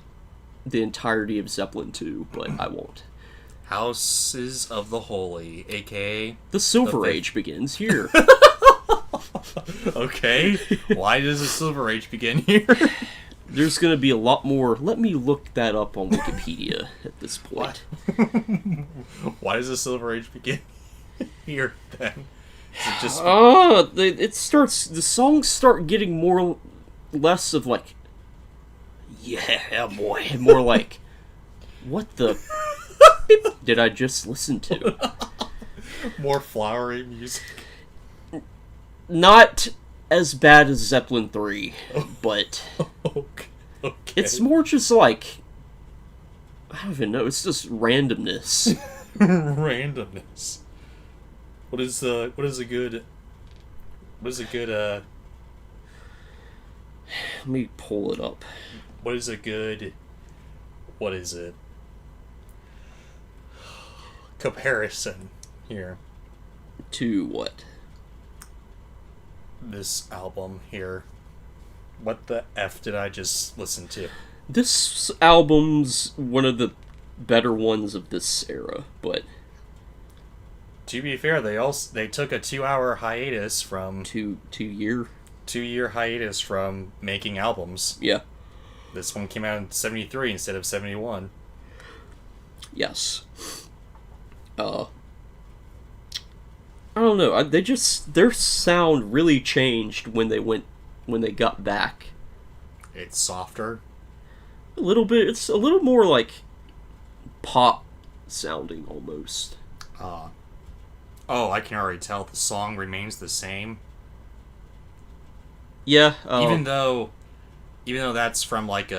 the entirety of Zeppelin 2, but I won't. Houses of the Holy, aka... The Silver Age begins here. Okay. Why does the Silver Age begin here? There's going to be a lot more. Let me look that up on Wikipedia at this point. Why does the Silver Age begin here, then? Is it just... it starts... The songs start getting less of like... Yeah, boy. And more like... What the... did I just listen to? More flowery music. Not as bad as Zeppelin 3, but Okay. It's more just like, I don't even know, it's just randomness. Randomness. What is a good Let me pull it up. what is it? Comparison here. To what? This album here. What the F did I just listen to? This album's one of the better ones of this era, but To be fair, they took a 2-hour hiatus from 2 year. 2-year hiatus from making albums. Yeah. This one came out in 73 instead of 71. Yes. I don't know. Their sound really changed when they got back. It's softer. A little bit. It's a little more like pop sounding almost. Oh, I can already tell the song remains the same. Yeah. Even though that's from like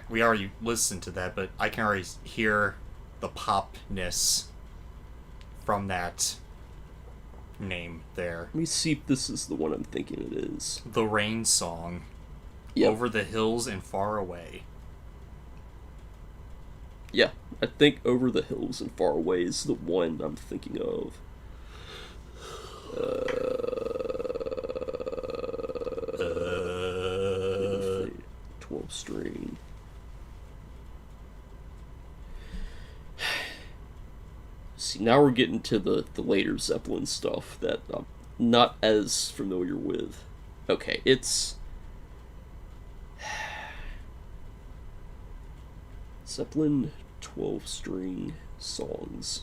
we already listened to that, but I can already hear the popness from that name there. Let me see if this is the one I'm thinking it is. The Rain Song. Yep. Over the Hills and Far Away. Yeah, I think Over the Hills and Far Away is the one I'm thinking of. 12-string. See, now we're getting to the later Zeppelin stuff that I'm not as familiar with. Okay, it's... Zeppelin 12-string songs.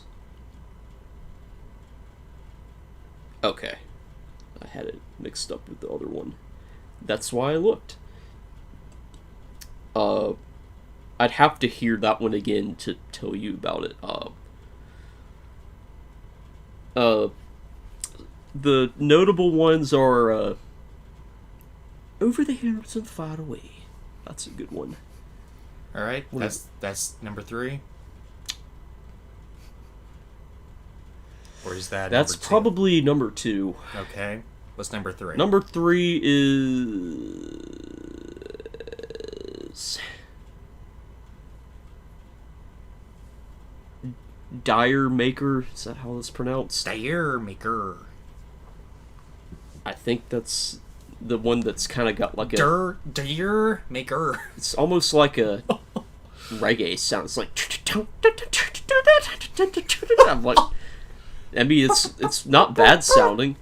Okay. I had it mixed up with the other one. That's why I looked. I'd have to hear that one again to tell you about it. The notable ones are Over the Hills and Far Away. That's a good one. All right, that's number 3. Or is that? That's number 2? probably number 2. Okay. What's number 3? Number 3 is Dire Maker. Is that how it's pronounced? Dire Maker. I think that's the one that's kind of got like Dire Maker. It's almost like a reggae sound. It's like I'm like, I mean, it's not bad sounding.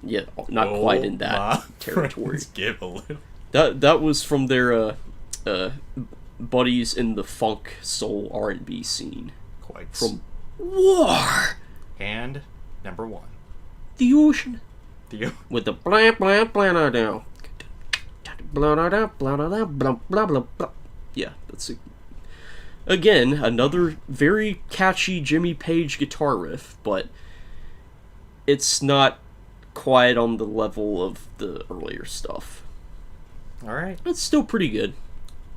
Yeah, not quite in my that territory. friends, give a little. That was from their buddies in the funk soul R&B scene Quite. from War, And number 1. the ocean, The with the blah blah blah down. Blah blah blah blah blah blah blah blah. Yeah, that's it. Again, another very catchy Jimmy Page guitar riff, but it's not quite on the level of the earlier stuff. All right. It's still pretty good.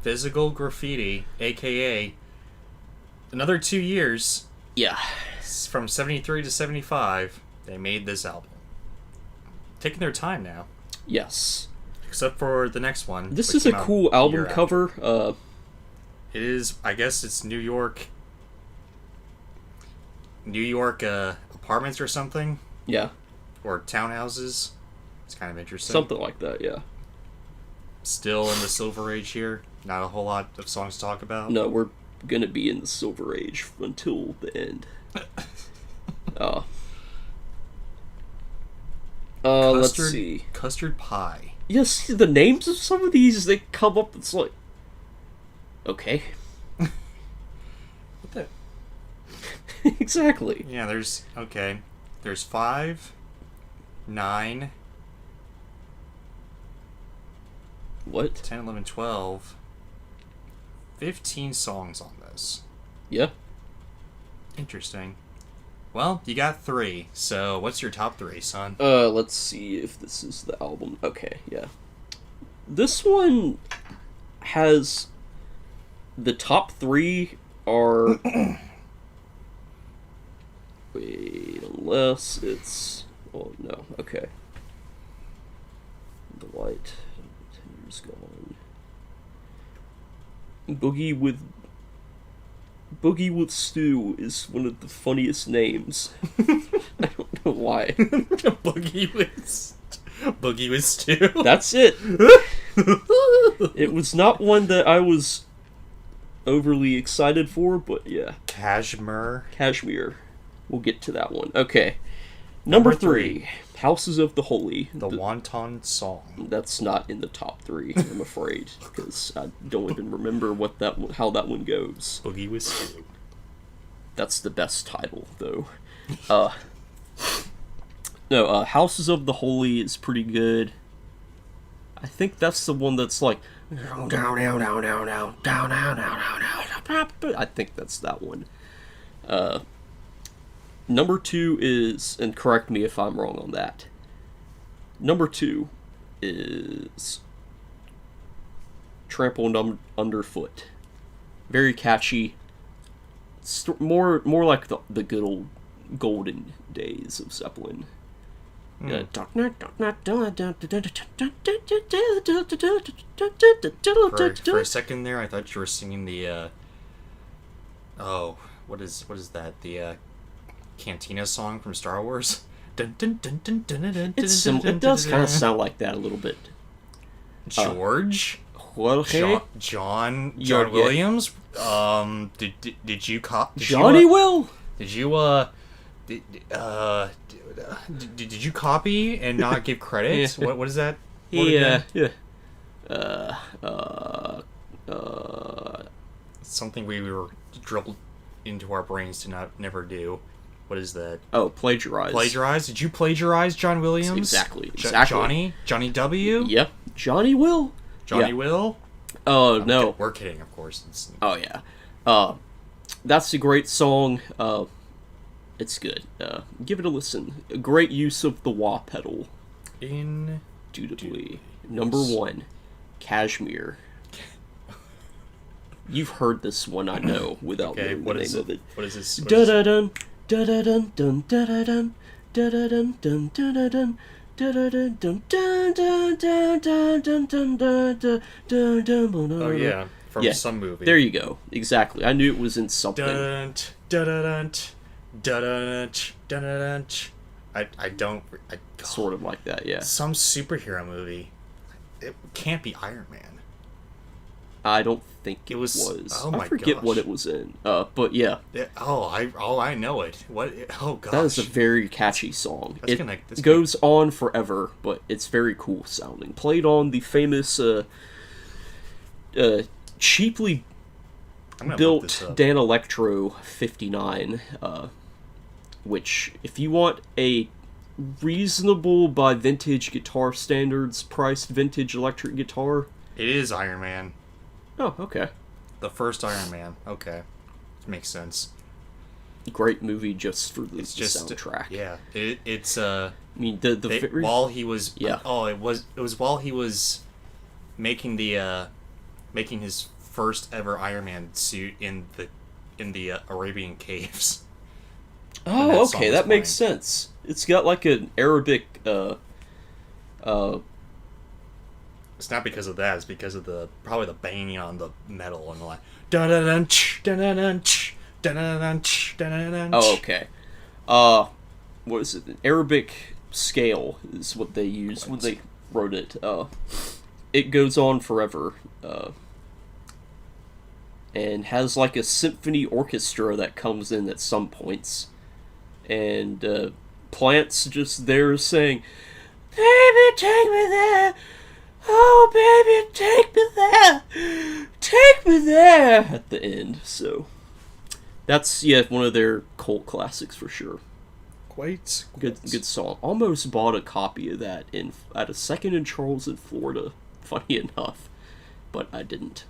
Physical Graffiti, aka another 2 years, Yeah. from 73 to 75, they made this album. Taking their time now, Yes. except for the next one. This which is a came out cool a album year after. cover. It is, I guess it's New York apartments or something, Yeah, or townhouses. It's kind of interesting. something like that, yeah. Still in the Silver Age here. Not a whole lot of songs to talk about. No, we're gonna be in the Silver Age until the end. Let's see. Custard pie. Yes, the names of some of these, they come up, it's like... Okay. What the? Exactly. Yeah, there's 5, 9, What? 10, 11, 12, 15 songs on this. Yeah. Interesting. Well, you got 3, so what's your top 3, son? Let's see if this is the album. Okay, yeah. This one has... The top 3 are... Wait, unless it's... Oh, no, okay. The light... 10 years gone. Boogie with Stu is one of the funniest names. I don't know why. Boogie with Stu. That's it. It was not one that I was overly excited for, but yeah. Kashmir. We'll get to that one. Okay. Number 3. Houses of the Holy. The Wonton Song. That's not in the top 3, I'm afraid, because I don't even remember how that one goes. Boogie with Stu. That's the best title, though. No, Houses of the Holy is pretty good. I think that's the one that's like... I think that's that one. Number 2 is... And correct me if I'm wrong on that. Number 2 is... Trampled Underfoot. Very catchy. More like the good old golden days of Zeppelin. For a second there, I thought you were singing the what is that? The Cantina song from Star Wars. It does kind of sound like that a little bit. George. Jorge? John Yeah. Williams. Did you Johnny Will? Did you did you copy and not give credit? What is that? Yeah. Something we were drilled into our brains to never do. What is that? Oh, plagiarize. Plagiarize? Did you plagiarize John Williams? Exactly. Johnny W? Yep. Johnny Will. Johnny Yeah. Will? Oh, no. We're kidding, of course. Oh, yeah. That's a great song. It's good. Give it a listen. A great use of the wah pedal. Indubitably. Number 1. Kashmir. You've heard this one, I know, without knowing the name of it. What is this? Da-da-dun, da-da-dun, dun, da-da-dun, da-da-dun, dun, da-da-dun, da-da-dun, dun, dun, dun, dun, dun, dun, dun, dun, dun, dun, Oh, yeah. From Yeah, some movie. there you go. Exactly. I knew it was in something. Dun, dun, dun, dun. I don't... Sort of like that, yeah. Some superhero movie. It can't be Iron Man. I don't think it It was- was. oh my I forget gosh. what it was in. But yeah, Yeah, I know it. What? Oh gosh. that is a very catchy song. That's It gonna- that's goes on forever, but it's very cool sounding. Played on the famous, cheaply I'm gonna look built this up. Dan Electro 59, which, if you want a reasonable by vintage guitar standards priced vintage electric guitar. It is Iron Man. Oh, okay. The first Iron Man. Okay. Makes sense. Great movie just for the It's just soundtrack. Yeah. It's I mean, the very... while he was Yeah. it was while he was making the making his first ever Iron Man suit in the Arabian caves. Oh, that song okay, was that makes playing. sense. It's got like an Arabic, It's not because of that. It's because of probably the banging on the metal and the like. Da da dun da da dun da da dun da da dun. Oh, okay. What is it? An Arabic scale is what they used when they wrote it. It goes on forever. And has like a symphony orchestra that comes in at some points. And Plant's just there saying, "Baby, take me there. Oh, baby, take me there. Take me there," at the end. So that's, yeah, one of their cult classics for sure. Quite Good song. Almost bought a copy of that at a Second and Charles in Florida. Funny enough, but I didn't.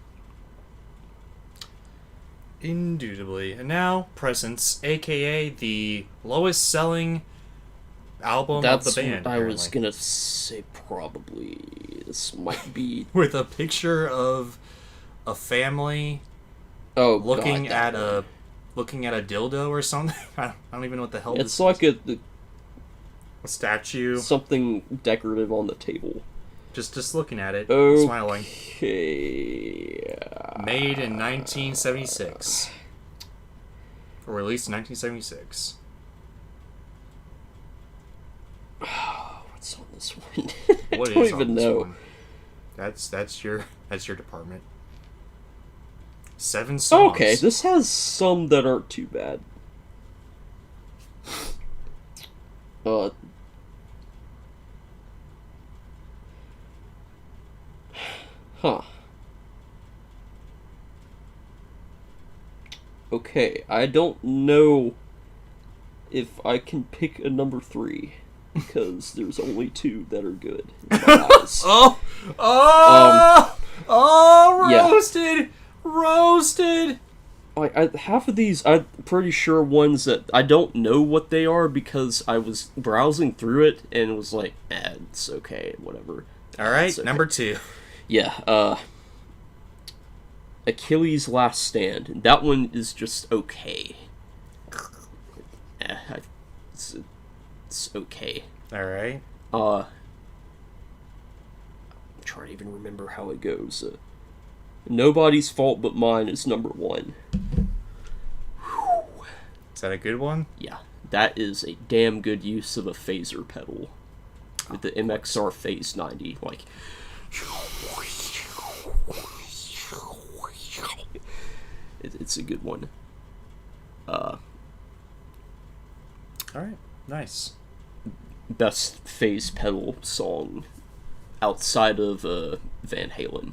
Indubitably. And now, Presence, aka the lowest selling album That's of the band. what I was apparently. gonna say. Probably this might be. With a picture of a family Oh, looking God, at that one. looking at a dildo or something. I don't even know what the hell It's this like is. A statue. something decorative on the table. Just looking at it, smiling. Okay. Made in 1976. Or released in 1976. What's on this one? What I don't is on even this know. one? That's your department. 7 songs. Okay, this has some that aren't too bad. Huh. Okay, I don't know if I can pick a number 3 because there's only 2 that are good in my eyes. Yeah. Roasted, roasted. Half of these, I'm pretty sure ones that I don't know what they are because I was browsing through it and was like, it's okay, whatever. All right, It's okay. number 2. Yeah, Achilles' Last Stand. That one is just okay. It's okay. All right. I'm trying to even remember how it goes. Nobody's Fault But Mine is number 1. Is that a good one? Yeah, that is a damn good use of a phaser pedal with the MXR Phase 90. Like, it's a good one. All right. Nice. Best phase pedal song outside of Van Halen.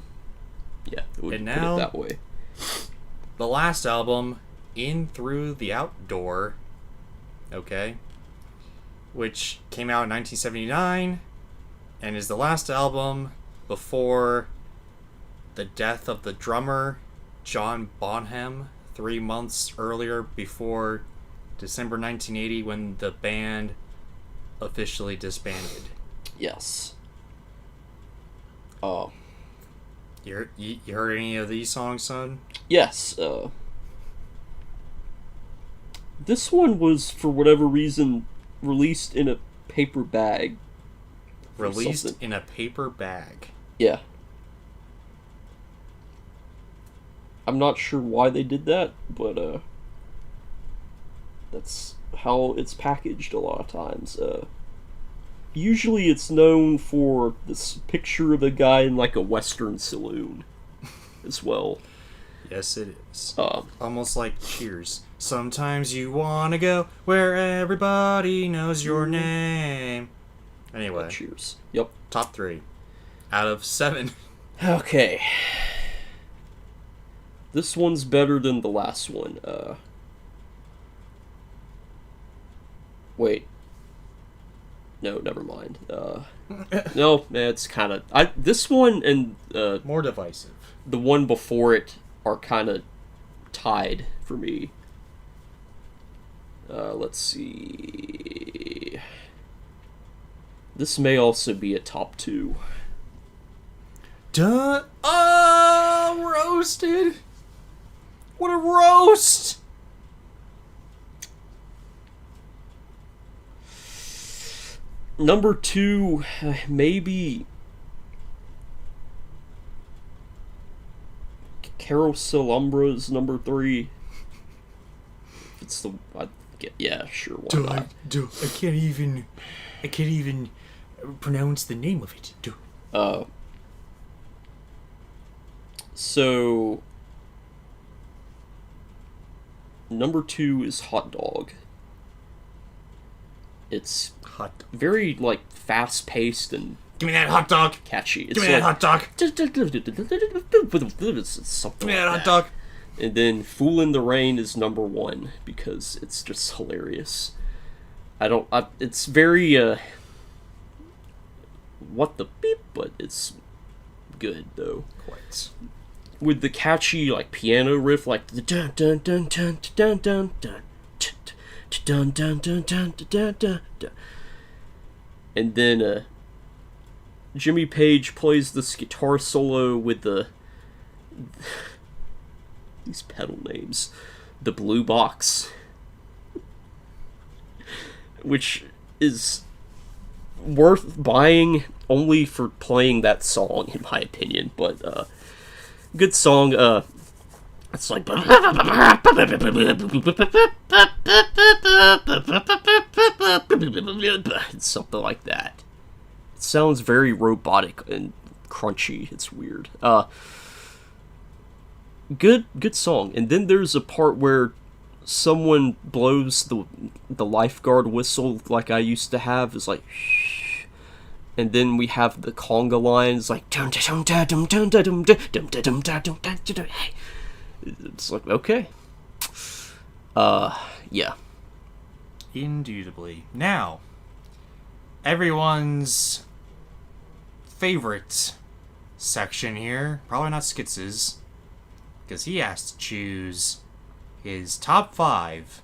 Yeah, it would And put now- it that way. The last album, In Through the Outdoor, okay, which came out in 1979 and is the last album before the death of the drummer John Bonham 3 months earlier, before December 1980, when the band officially disbanded. Yes. You heard any of these songs, son? Yes, this one was, for whatever reason, released in a paper bag. or Released something. in a paper bag. Yeah. I'm not sure why they did that, but, that's how it's packaged a lot of times. Usually it's known for this picture of a guy in, like, a Western saloon. as well. Yes, it is. Uh, Almost like Cheers. Sometimes you wanna go where everybody knows your name. Anyway, Cheers. Yep. top 3 out of 7. Okay. This one's better than the last one. Wait. No, never mind. No, it's kind of... This one and More divisive. the one before it are kind of tied for me. Let's see... This may also be a top 2. Duh! Oh, roasted! What a roast! Number 2, maybe... Carousel Umbra's number 3. It's the... yeah, sure, why not? I can't even pronounce the name of it. So... Number 2 is Hot Dog. It's Hot. very, like, fast-paced and Give me that hot dog! catchy. It's Give me that hot dog! It's something Give me that like hot dog! And then Fool in the Rain is number 1 because it's just hilarious. It's very, what the beep, but it's good, though. Quite. With the catchy, like, piano riff, like, the dun dun dun dun dun dun dun dun dun dun dun dun dun dun. And then, Jimmy Page plays this guitar solo with these pedal names. The Blue Box. Which is worth buying only for playing that song, in my opinion. But, good song. It's like... It's something like that. It sounds very robotic and crunchy. It's weird. Good song. And then there's a part where someone blows the lifeguard whistle like I used to have. It's like... And then we have the conga lines like... It's like, okay. Yeah. Indubitably. Now, everyone's favorite section here, probably not Skitz's, because he has to choose his top 5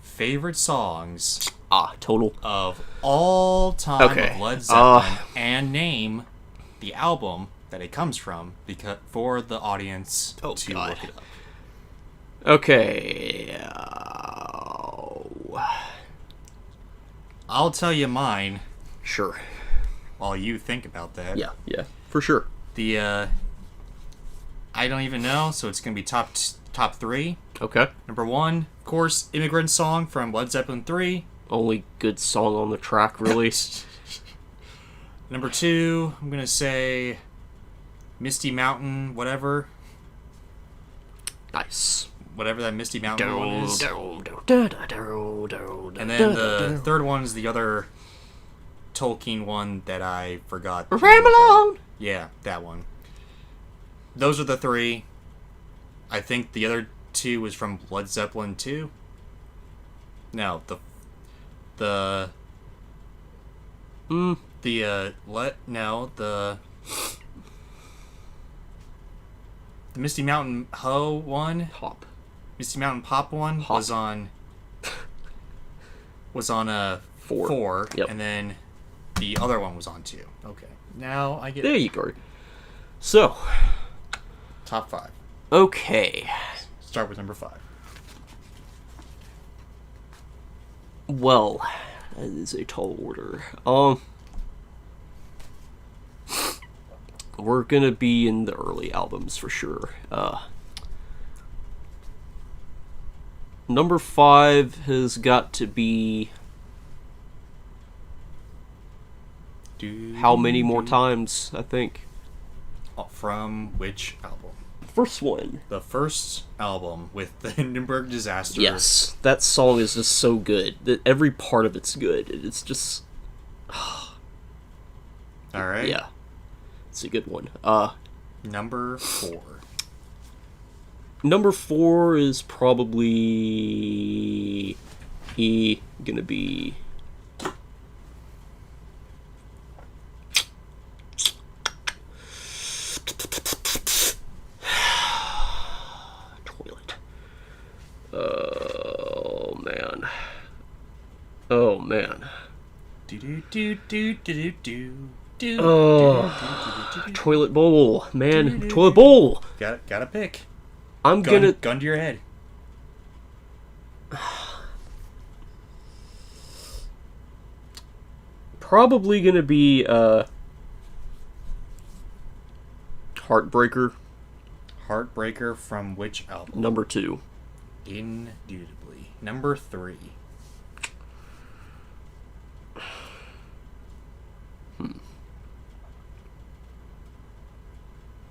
favorite songs Total. of all time Okay. of Led Zeppelin and name the album that it comes from for the audience to God. look it up. Okay. I'll tell you mine Sure. while you think about that. Yeah, for sure. The I don't even know, so it's gonna be top 3. Okay. Number 1, of course, "Immigrant Song" from Led Zeppelin 3. Only good song on the track, really. Number 2, I'm gonna say "Misty Mountain," whatever Nice. that Misty Mountain one is. And And then the third one is the other Tolkien one that I forgot. Ram along. Yeah, that one. Those are the 3. I think the other 2 was from Led Zeppelin 2. No, the Misty Mountain Ho one, Pop. Misty Mountain Pop one Hop. was on 4, Yep. and then the other one was on 2. Okay, now I get There you go. So, top 5. okay. Start with number 5. Well, that is a tall order. We're gonna be in the early albums for sure. Number 5 has got to be How Many More Times, I think. from which album? First one. The first album with the Hindenburg Disaster. Yes, that song is just so good. Every part of it's good. It's just... Alright. Yeah. It's a good one. Number 4. Number 4 is probably... gonna be... Toilet. Oh, man. Oh, man. Toilet bowl, man. Toilet bowl. Gotta pick. I'm Gun gonna... to your head. Probably gonna be, Heartbreaker. Heartbreaker from which album? Number 2. Indubitably. Number 3.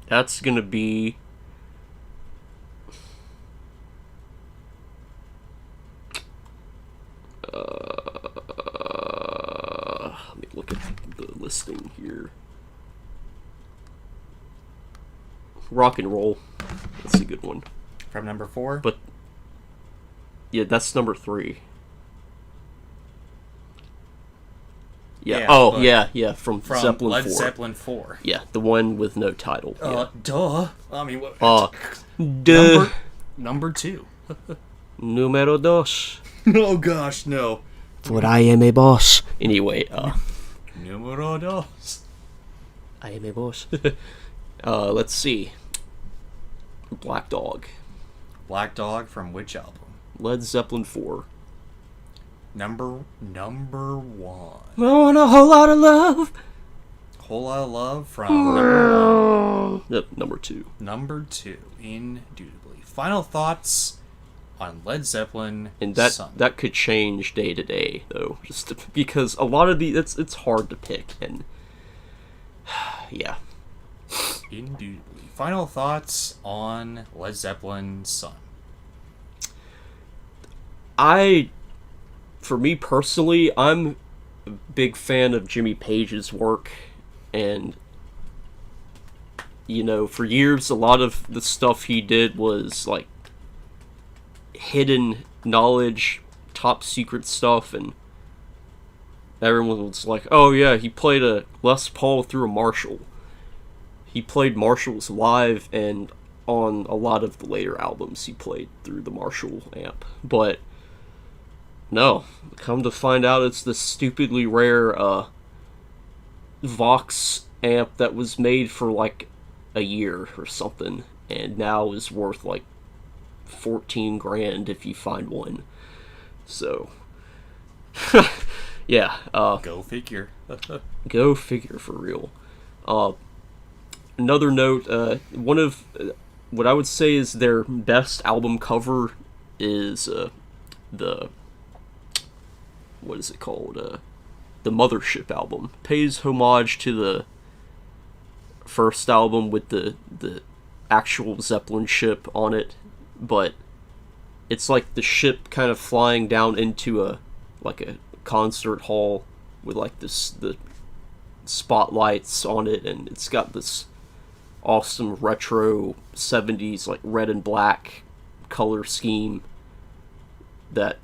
That's gonna be... let me look at the listing here. Rock and Roll. That's a good one. From number 4? But yeah, that's number 3. Yeah. Yeah, Oh, but yeah. From Zeppelin Led 4. Zeppelin 4. Yeah, the one with no title. Yeah. Duh. I mean, what? Duh. Number 2. Numero dos. Oh gosh, no. For I am a boss. Anyway, Numero dos. I am a boss. Let's see. Black Dog. Black Dog from which album? Led Zeppelin 4. Number 1. I want a whole lot of love. Whole Lot of Love from number 1. Yep, number 2. Number 2, indubitably. Final thoughts on Led Zeppelin. And Son. that could change day to day, though, because a lot of it's hard to pick, and yeah. Indubitably. Final thoughts on Led Zeppelin Son. For me personally, I'm a big fan of Jimmy Page's work, and for years a lot of the stuff he did was like hidden knowledge, top secret stuff, and everyone was like, oh yeah, he played a Les Paul through a Marshall. He played Marshalls live, and on a lot of the later albums he played through the Marshall amp. But no, come to find out it's this stupidly rare Vox amp that was made for like a year or something, and now is worth like 14 grand if you find one. So yeah, Go figure. go figure, for real. Another note, one of what I would say is their best album cover is the, what is it called? The Mothership album. Pays homage to the first album with the actual Zeppelin ship on it, but it's like the ship kind of flying down into a concert hall with like the spotlights on it, and it's got this awesome retro 70s like red and black color scheme that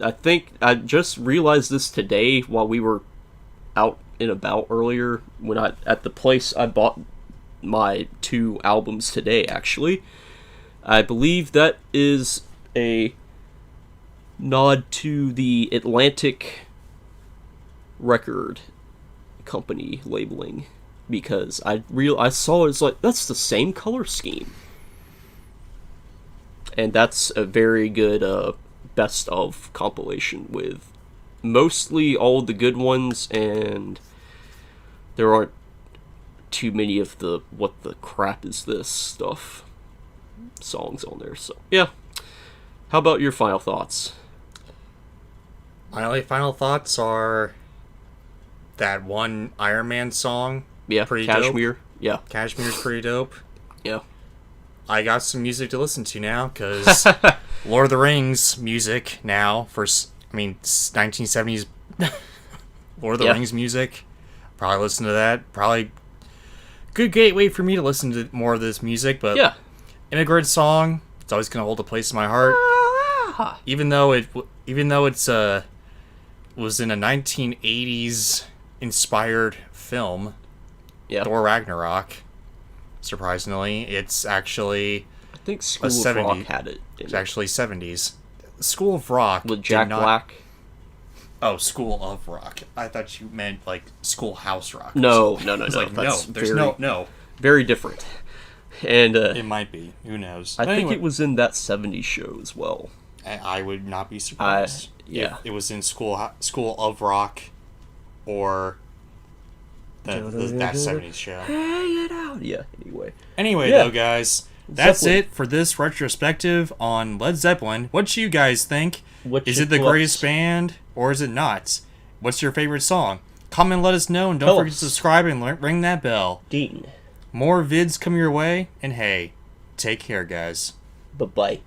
I think I just realized this today while we were out and about earlier, when at the place I bought my 2 albums today. Actually, I believe that is a nod to the Atlantic record company labeling, because I saw it's like, that's the same color scheme, and that's a very good best of compilation with mostly all the good ones, and there aren't too many of the what the crap is this stuff songs on there. So yeah, how about your final thoughts? My only final thoughts are that one Iron Man song. Yeah, pretty Kashmir. dope. Yeah. Kashmir's pretty dope. Yeah. I got some music to listen to now, because Lord of the Rings music now, 1970s Lord of the Rings music. Probably listen to that. Probably good gateway for me to listen to more of this music, but Yeah. Immigrant Song, it's always going to hold a place in my heart. Even though it's was in a 1980s inspired film, Yeah. Thor Ragnarok. Surprisingly, it's actually I think School a of 70 Rock had it. it's actually 70s. School of Rock With did Jack not- Black. Oh, School of Rock. I thought you meant like Schoolhouse Rock. No. It's like That's there's very, no. very different. And It might be. Who knows? I think it was in that 70s show as well. I would not be surprised. Yeah. If it was in School of Rock, or that 70s show. Hang it out. Yeah, Anyway, Yeah. though, guys, that's Zeppelin. it for this retrospective on Led Zeppelin. What do you guys think? What Is you it the thoughts? greatest band, or is it not? What's your favorite song? Comment, let us know, and don't Tell forget to us. subscribe and ring that bell. Dean. More vids come your way, and hey, take care, guys. Bye-bye.